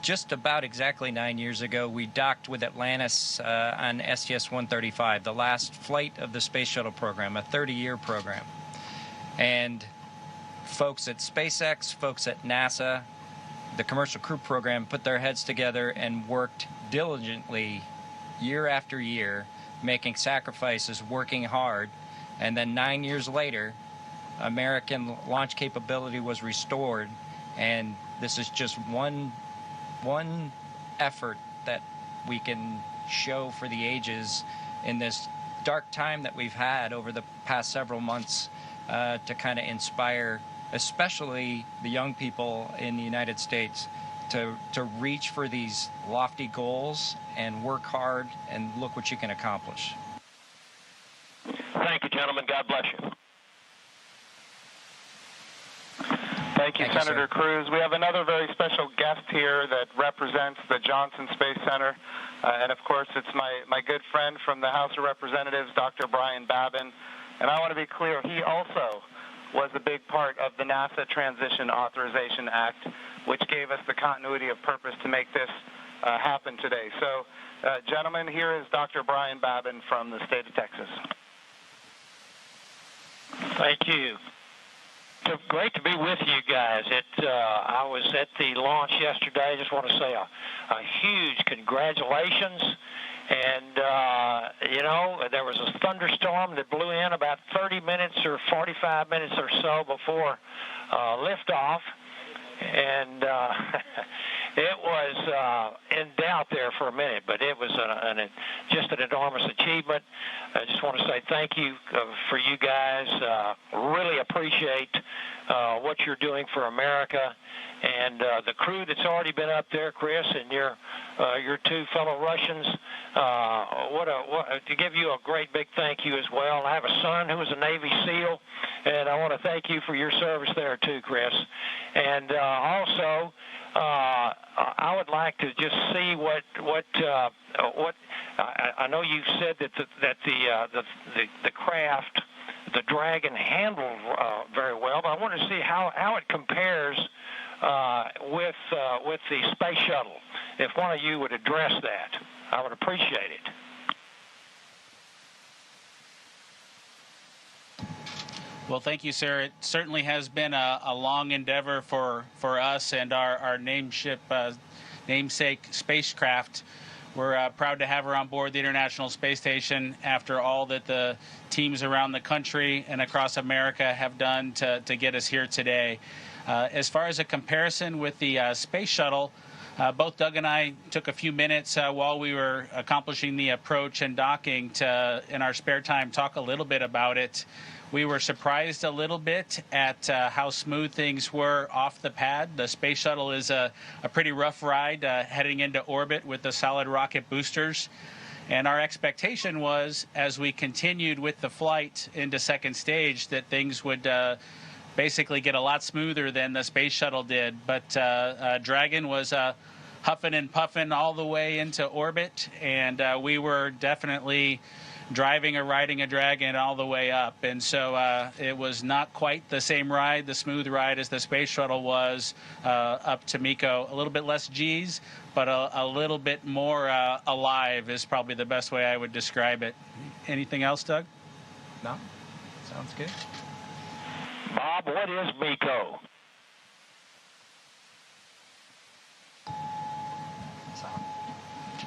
just about exactly 9 years ago, we docked with Atlantis on STS-135, the last flight of the Space Shuttle program, a 30-year program. And folks at SpaceX, folks at NASA, the Commercial Crew Program put their heads together and worked diligently year after year, making sacrifices, working hard. And then 9 years later, American launch capability was restored, and this is just one effort that we can show for the ages in this dark time that we've had over the past several months to kind of inspire, especially the young people in the United States, to reach for these lofty goals and work hard and look what you can accomplish. Thank you, gentlemen. God bless you. Thank you, Senator Cruz. We have another very special guest here that represents the Johnson Space Center. And, of course, it's my good friend from the House of Representatives, Dr. Brian Babin. And I want to be clear, he also was a big part of the NASA Transition Authorization Act, which gave us the continuity of purpose to make this happen today. So, gentlemen, here is Dr. Brian Babin from the state of Texas. Thank you. great to be with you guys. I was at the launch yesterday. I just want to say a huge congratulations. And, there was a thunderstorm that blew in about 30 minutes or 45 minutes or so before liftoff. And it was in doubt there for a minute, but it was just an enormous achievement. I just want to say thank you for you guys. Really appreciate what you're doing for America. And the crew that's already been up there, Chris, and your two fellow Russians, to give you a great big thank you as well. I have a son who was a Navy SEAL, and I want to thank you for your service there too, Chris. And also, I would like to just see what I know you said that the craft, the Dragon, handled very well, but I want to see how it compares with the space shuttle. If one of you would address that, I would appreciate it. Well, thank you, sir. It certainly has been a long endeavor for us and our namesake spacecraft. We're proud to have her on board the International Space Station after all that the teams around the country and across America have done to get us here today. As far as a comparison with the space shuttle, both Doug and I took a few minutes while we were accomplishing the approach and docking to, in our spare time, talk a little bit about it. We were surprised a little bit at how smooth things were off the pad. The space shuttle is a pretty rough ride heading into orbit with the solid rocket boosters. And our expectation was, as we continued with the flight into second stage, that things would basically get a lot smoother than the space shuttle did. But Dragon was huffing and puffing all the way into orbit, and we were definitely driving or riding a Dragon all the way up. And so it was not quite the same ride, the smooth ride, as the space shuttle was up to MECO. A little bit less G's, but a little bit more alive is probably the best way I would describe it. Anything else, Doug? No? Sounds good. Bob, what is MECO?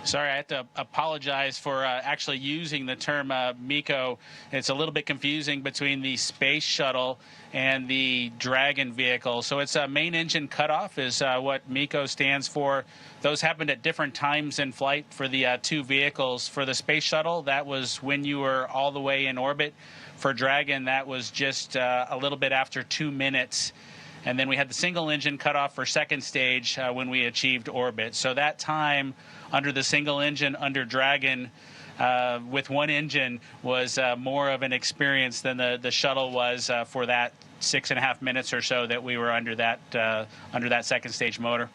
Sorry, I have to apologize for actually using the term MECO. It's a little bit confusing between the space shuttle and the Dragon vehicle. So it's a main engine cutoff is what MECO stands for. Those happened at different times in flight for the two vehicles. For the space shuttle, that was when you were all the way in orbit. For Dragon, that was just a little bit after 2 minutes. And then we had the single engine cutoff for second stage when we achieved orbit. So that time under the single engine under Dragon with one engine was more of an experience than the shuttle was for that 6.5 minutes or so that we were under that second stage motor.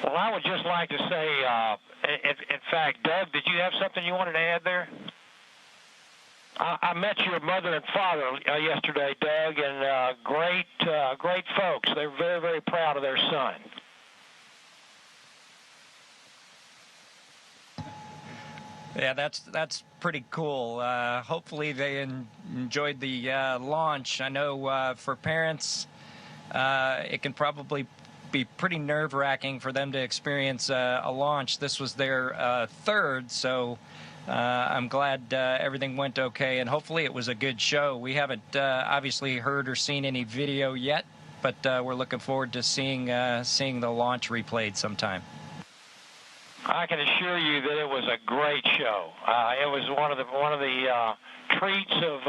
Well, I would just like to say, in fact, Doug, did you have something you wanted to add there? I met your mother and father yesterday, Doug, and great folks. They're very, very proud of their son. Yeah, that's pretty cool. Hopefully they enjoyed the launch. I know for parents, it can probably be pretty nerve-wracking for them to experience a launch. This was their third, so I'm glad everything went okay, and hopefully it was a good show. We haven't obviously heard or seen any video yet, but we're looking forward to seeing the launch replayed sometime. I can assure you that it was a great show. It was one of the treats of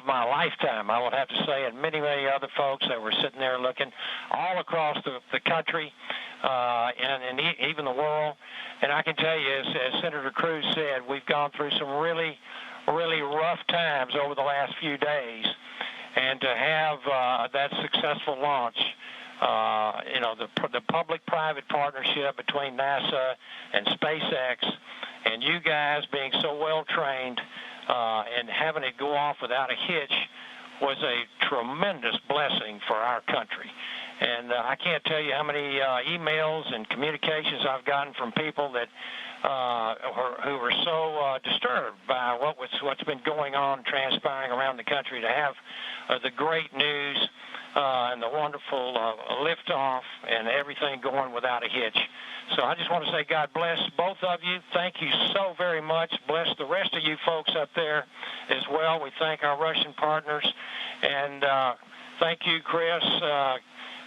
my lifetime, I would have to say, and many other folks that were sitting there looking all across the country and even the world. And I can tell you, as Senator Cruz said, we've gone through some really, really rough times over the last few days, and to have that successful launch. The public-private partnership between NASA and SpaceX, and you guys being so well-trained and having it go off without a hitch was a tremendous blessing for our country. And I can't tell you how many emails and communications I've gotten from people that who were so disturbed by what's been going on, transpiring around the country, to have the great news and the wonderful liftoff and everything going without a hitch. So I just want to say God bless both of you. Thank you so very much. Bless the rest of you folks up there as well. We thank our Russian partners. And thank you, Chris.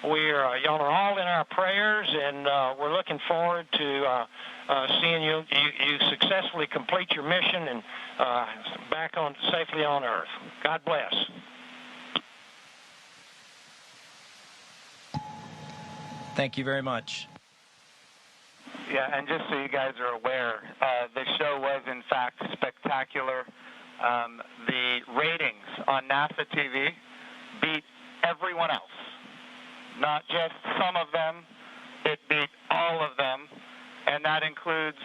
Y'all are all in our prayers, and we're looking forward to seeing you successfully complete your mission and back on safely on Earth. God bless. Thank you very much. Yeah, and just so you guys are aware, the show was in fact spectacular. The ratings on NASA TV beat everyone else. Not just some of them, it beat all of them, and that includes,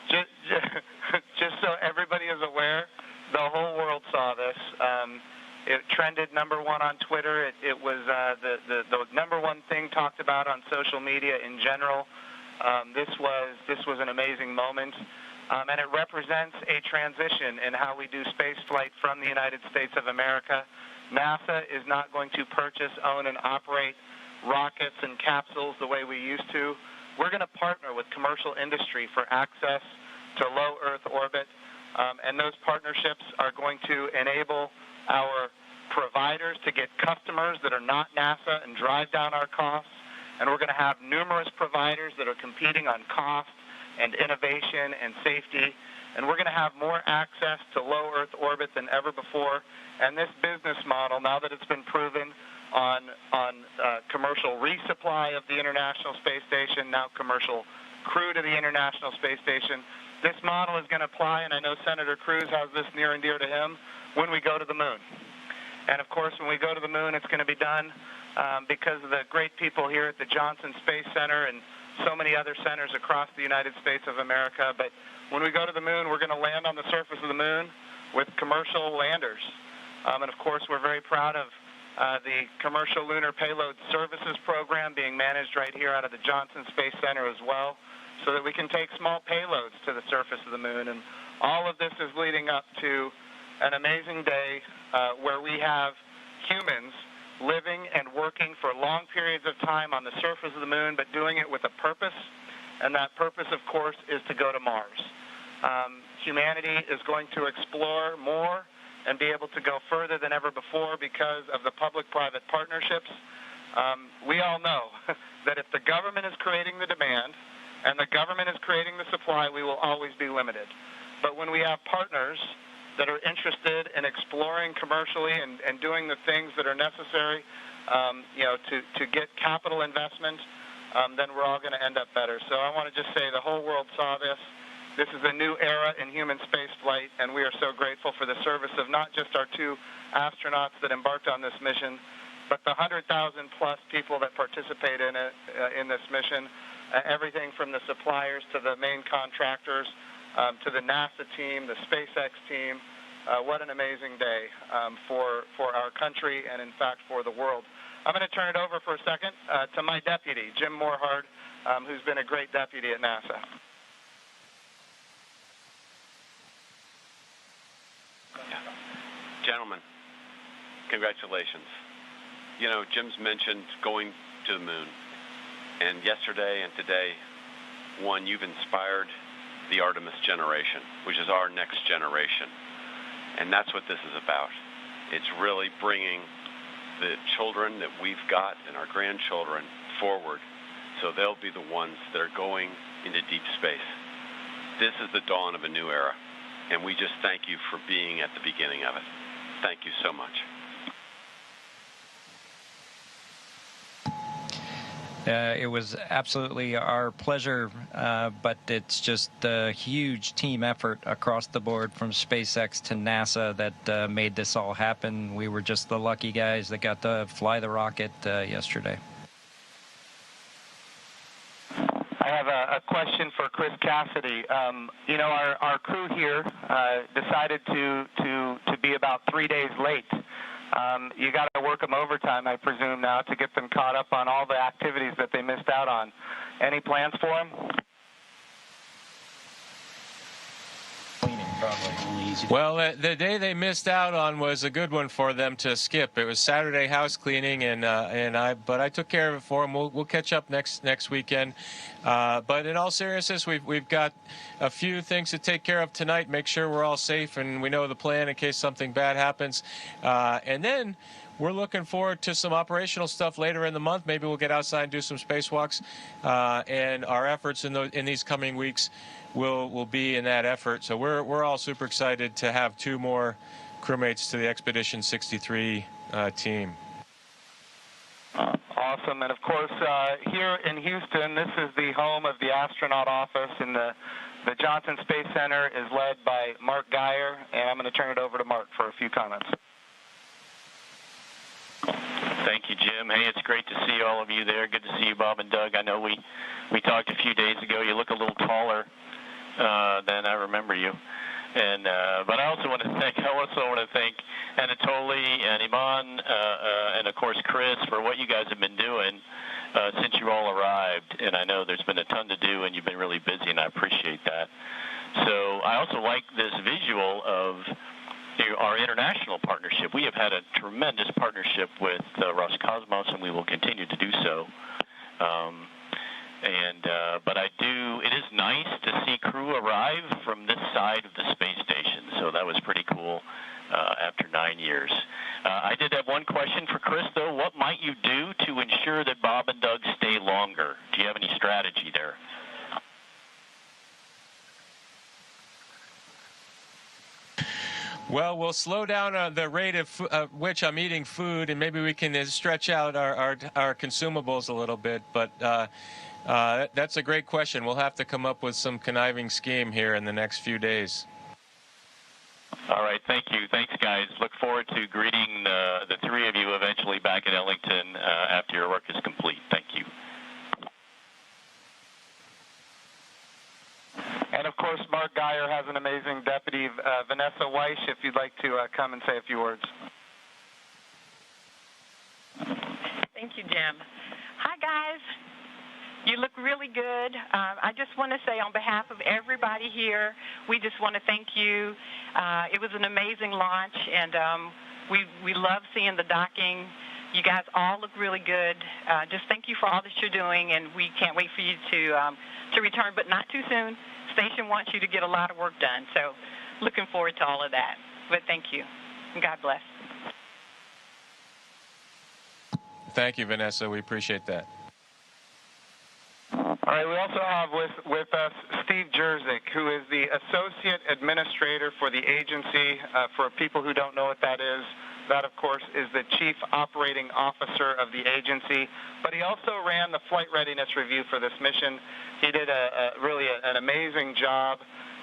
just so everybody is aware, the whole world saw this. It trended #1 on Twitter. It was the #1 thing talked about on social media in general. This was an amazing moment, and it represents a transition in how we do space flight from the United States of America. NASA is not going to purchase, own, and operate rockets and capsules the way we used to. We're going to partner with commercial industry for access to low Earth orbit, and those partnerships are going to enable our providers to get customers that are not NASA and drive down our costs. And we're going to have numerous providers that are competing on cost and innovation and safety. And we're going to have more access to low Earth orbit than ever before. And this business model, now that it's been proven on commercial resupply of the International Space Station, now commercial crew to the International Space Station, this model is going to apply, and I know Senator Cruz has this near and dear to him, when we go to the moon. And of course, when we go to the moon, it's going to be done because of the great people here at the Johnson Space Center and so many other centers across the United States of America. But when we go to the moon, we're going to land on the surface of the moon with commercial landers. And of course, we're very proud of the Commercial Lunar Payload Services Program being managed right here out of the Johnson Space Center as well, so that we can take small payloads to the surface of the moon. And all of this is leading up to an amazing day where we have humans living and working for long periods of time on the surface of the moon, but doing it with a purpose. And that purpose, of course, is to go to Mars. Humanity is going to explore more and be able to go further than ever before because of the public-private partnerships. We all know that if the government is creating the demand and the government is creating the supply, we will always be limited. But when we have partners that are interested in exploring commercially and doing the things that are necessary, to get capital investment, then we're all going to end up better. So I want to just say the whole world saw this. This is a new era in human space flight, and we are so grateful for the service of not just our 2 astronauts that embarked on this mission, but the 100,000-plus people that participate in it, in this mission, everything from the suppliers to the main contractors, to the NASA team, the SpaceX team. What an amazing day for our country and, in fact, for the world. I'm going to turn it over for a second to my deputy, Jim Morehard, who's been a great deputy at NASA. Gentlemen, congratulations. You know, Jim's mentioned going to the moon. And yesterday and today, one, you've inspired the Artemis generation, which is our next generation. And that's what this is about. It's really bringing the children that we've got and our grandchildren forward so they'll be the ones that are going into deep space. This is the dawn of a new era, and we just thank you for being at the beginning of it. Thank you so much. It was absolutely our pleasure, but it's just a huge team effort across the board from SpaceX to NASA that made this all happen. We were just the lucky guys that got to fly the rocket yesterday. I have a question for Chris Cassidy. Our crew here decided to be about 3 days late You got to work them overtime, I presume, now to get them caught up on all the activities that they missed out on. Any plans for them? Well, the day they missed out on was a good one for them to skip. It was Saturday house cleaning, but I took care of it for them. We'll catch up next weekend. But in all seriousness, we've got a few things to take care of tonight. Make sure we're all safe and we know the plan in case something bad happens. And then we're looking forward to some operational stuff later in the month. Maybe we'll get outside and do some spacewalks. And our efforts in these coming weeks will be in that effort. So we're all super excited to have 2 more crewmates to the Expedition 63 team. Awesome. And of course, here in Houston, this is the home of the astronaut office, and the Johnson Space Center is led by Mark Geyer, and I'm going to turn it over to Mark for a few comments. Thank you, Jim. Hey, it's great to see all of you there. Good to see you, Bob and Doug. I know we talked a few days ago. You look a little taller than I remember you. And but I also want to thank Anatoly and Iman and of course Chris for what you guys have been doing since you all arrived. And I know there's been a ton to do, and you've been really busy, and I appreciate that. So I also like this visual of our international partnership. We have had a tremendous partnership with Roscosmos, and we will continue to do so. But it is nice to see crew arrive from this side of the space station. So that was pretty cool after 9 years. I did have one question for Chris, though. What might you do to ensure that Bob and Doug stay longer? Do you have any strategy there? Well, we'll slow down the rate of which I'm eating food, and maybe we can stretch out our consumables a little bit. But that's a great question. We'll have to come up with some conniving scheme here in the next few days. All right, thank you. Thanks, guys. Look forward to greeting the 3 of you eventually back in Ellington after your work is complete. Thank you. And of course, Mark Geyer has an amazing deputy, Vanessa Weish, if you'd like to come and say a few words. Thank you, Jim. Hi, guys. You look really good. I just want to say on behalf of everybody here, we just want to thank you. It was an amazing launch, and we love seeing the docking. You guys all look really good. Just thank you for all that you're doing, and we can't wait for you to return, but not too soon. Station wants you to get a lot of work done, so looking forward to all of that. But thank you, and God bless. Thank you, Vanessa. We appreciate that. All right, we also have with us Steve Jerzik, who is the Associate Administrator for the agency. For people who don't know what that is, that, of course, is the Chief Operating Officer of the agency. But he also ran the flight readiness review for this mission. He did really an amazing job,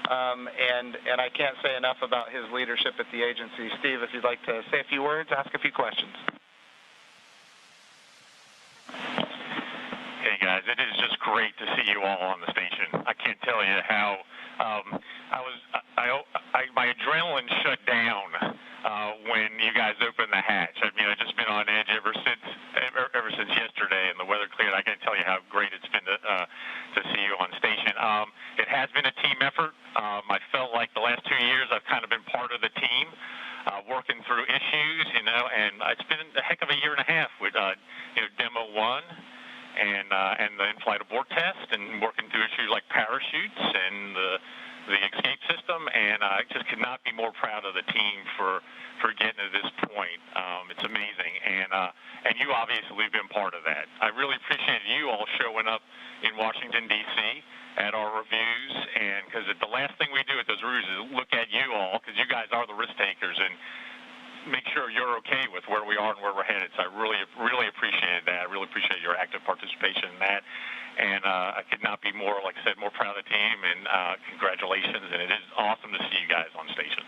and I can't say enough about his leadership at the agency. Steve, if you'd like to say a few words, ask a few questions. Hey guys, it is just great to see you all on the station. I can't tell you how my adrenaline shut down when you guys opened the hatch. I mean, I've just been on edge ever since yesterday, and the weather cleared. I can't tell you how great it's been to see you on station. It has been a team effort. I felt like the last 2 years I've kind of been part of the team, working through issues, and it's been a heck of a year and a half with demo-1. And the in-flight abort test, and working through issues like parachutes and the escape system, and I just could not be more proud of the team for getting to this point. It's amazing, and you obviously have been part of that. I really appreciate you all showing up in Washington, D.C. at our reviews, and because the last thing we do at those reviews is look at you all, because you guys are the risk takers, and make sure you're okay with where we are and where we're headed. So I really, really appreciate that. I really appreciate your active participation in that. And I could not be more, like I said, more proud of the team. And congratulations. And it is awesome to see you guys on station.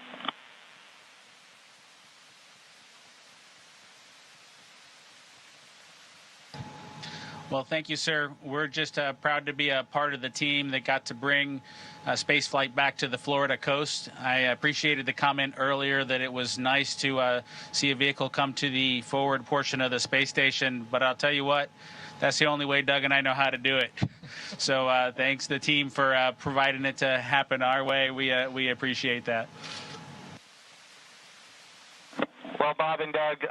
Well, thank you, sir. We're just proud to be a part of the team that got to bring spaceflight back to the Florida coast. I appreciated the comment earlier that it was nice to see a vehicle come to the forward portion of the space station, but I'll tell you what, that's the only way Doug and I know how to do it. So thanks to the team for providing it to happen our way. We appreciate that. Well, Bob and Doug,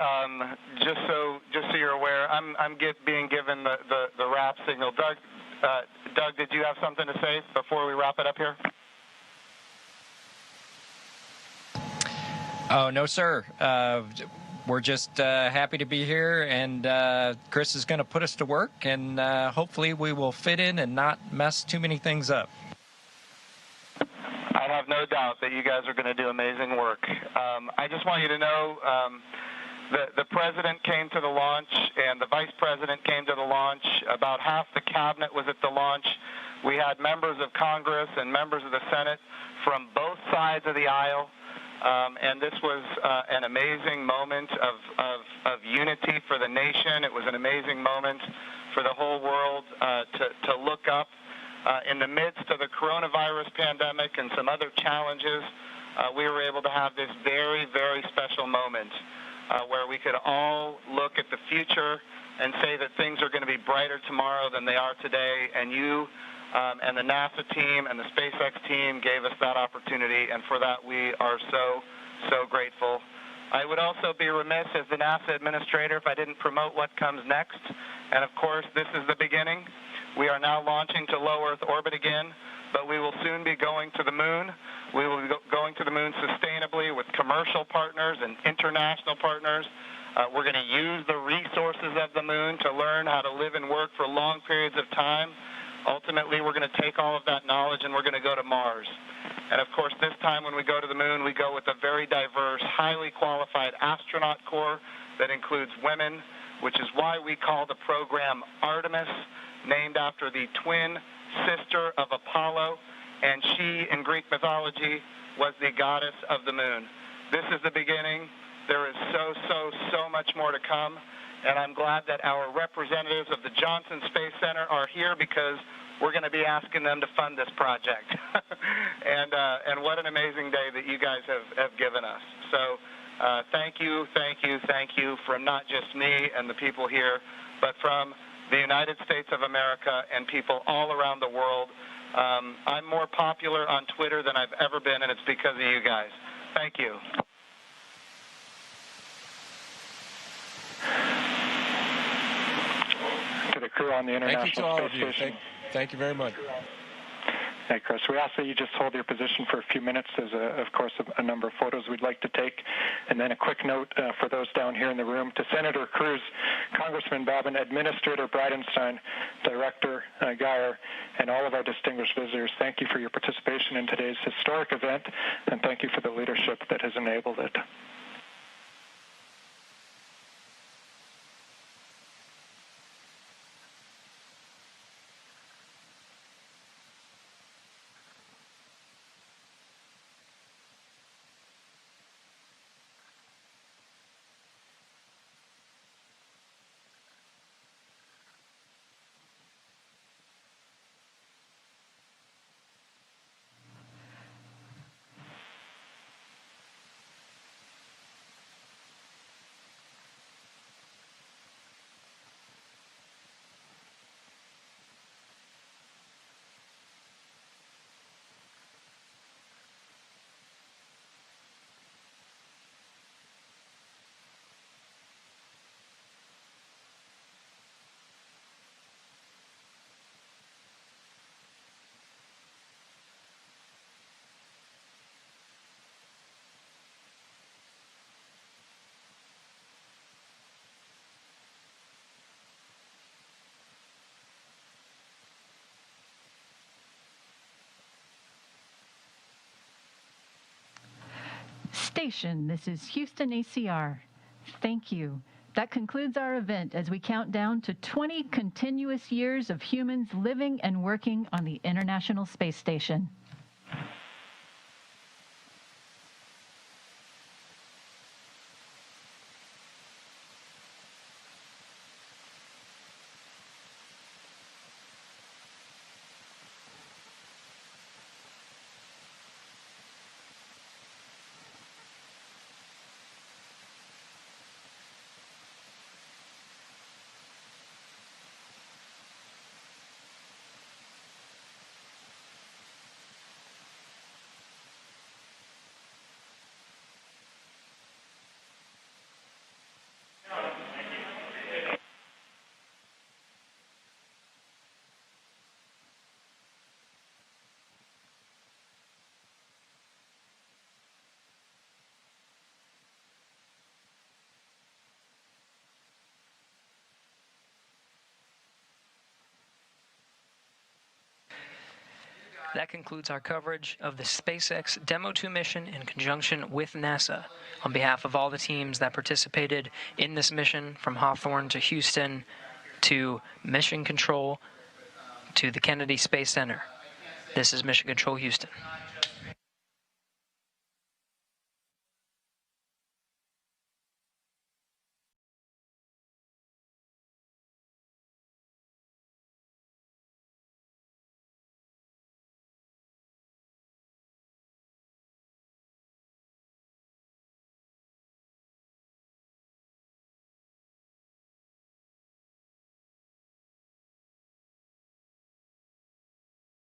just so you're aware, I'm being given the wrap signal. Doug, did you have something to say before we wrap it up here? Oh, no, sir. We're just happy to be here, and Chris is going to put us to work, and hopefully we will fit in and not mess too many things up. I have no doubt that you guys are going to do amazing work. I just want you to know the president came to the launch and the vice president came to the launch. About half the cabinet was at the launch. We had members of Congress and members of the Senate from both sides of the aisle. And this was an amazing moment of unity for the nation. It was an amazing moment for the whole world to look up. In the midst of the coronavirus pandemic and some other challenges, we were able to have this very, very special moment where we could all look at the future and say that things are going to be brighter tomorrow than they are today. And you and the NASA team and the SpaceX team gave us that opportunity, and for that we are so, so grateful. I would also be remiss as the NASA administrator if I didn't promote what comes next. And of course, this is the beginning. We are now launching to low Earth orbit again, but we will soon be going to the moon. We will be going to the moon sustainably with commercial partners and international partners. We're going to use the resources of the moon to learn how to live and work for long periods of time. Ultimately, we're going to take all of that knowledge and we're going to go to Mars. And of course, this time when we go to the moon, we go with a very diverse, highly qualified astronaut corps that includes women, which is why we call the program Artemis, named after the twin sister of Apollo, and she, in Greek mythology, was the goddess of the moon. This is the beginning. There is so much more to come, and I'm glad that our representatives of the Johnson Space Center are here because we're going to be asking them to fund this project. and what an amazing day that you guys have given us. So thank you from not just me and the people here, but from the United States of America and people all around the world. I'm more popular on Twitter than I've ever been, and it's because of you guys. Thank you. To the crew on the International Thank you to all Space of you. Station. Thank you very much. Hey, Chris, we ask that you just hold your position for a few minutes. There's, of course, a number of photos we'd like to take. And then a quick note for those down here in the room. To Senator Cruz, Congressman Bobbin, Administrator Bridenstine, Director Geyer, and all of our distinguished visitors, thank you for your participation in today's historic event, and thank you for the leadership that has enabled it. Station, this is Houston ACR. Thank you. That concludes our event as we count down to 20 continuous years of humans living and working on the International Space Station. That concludes our coverage of the SpaceX demo-2 mission in conjunction with NASA. On behalf of all the teams that participated in this mission, from Hawthorne to Houston to Mission Control to the Kennedy Space Center, this is Mission Control Houston.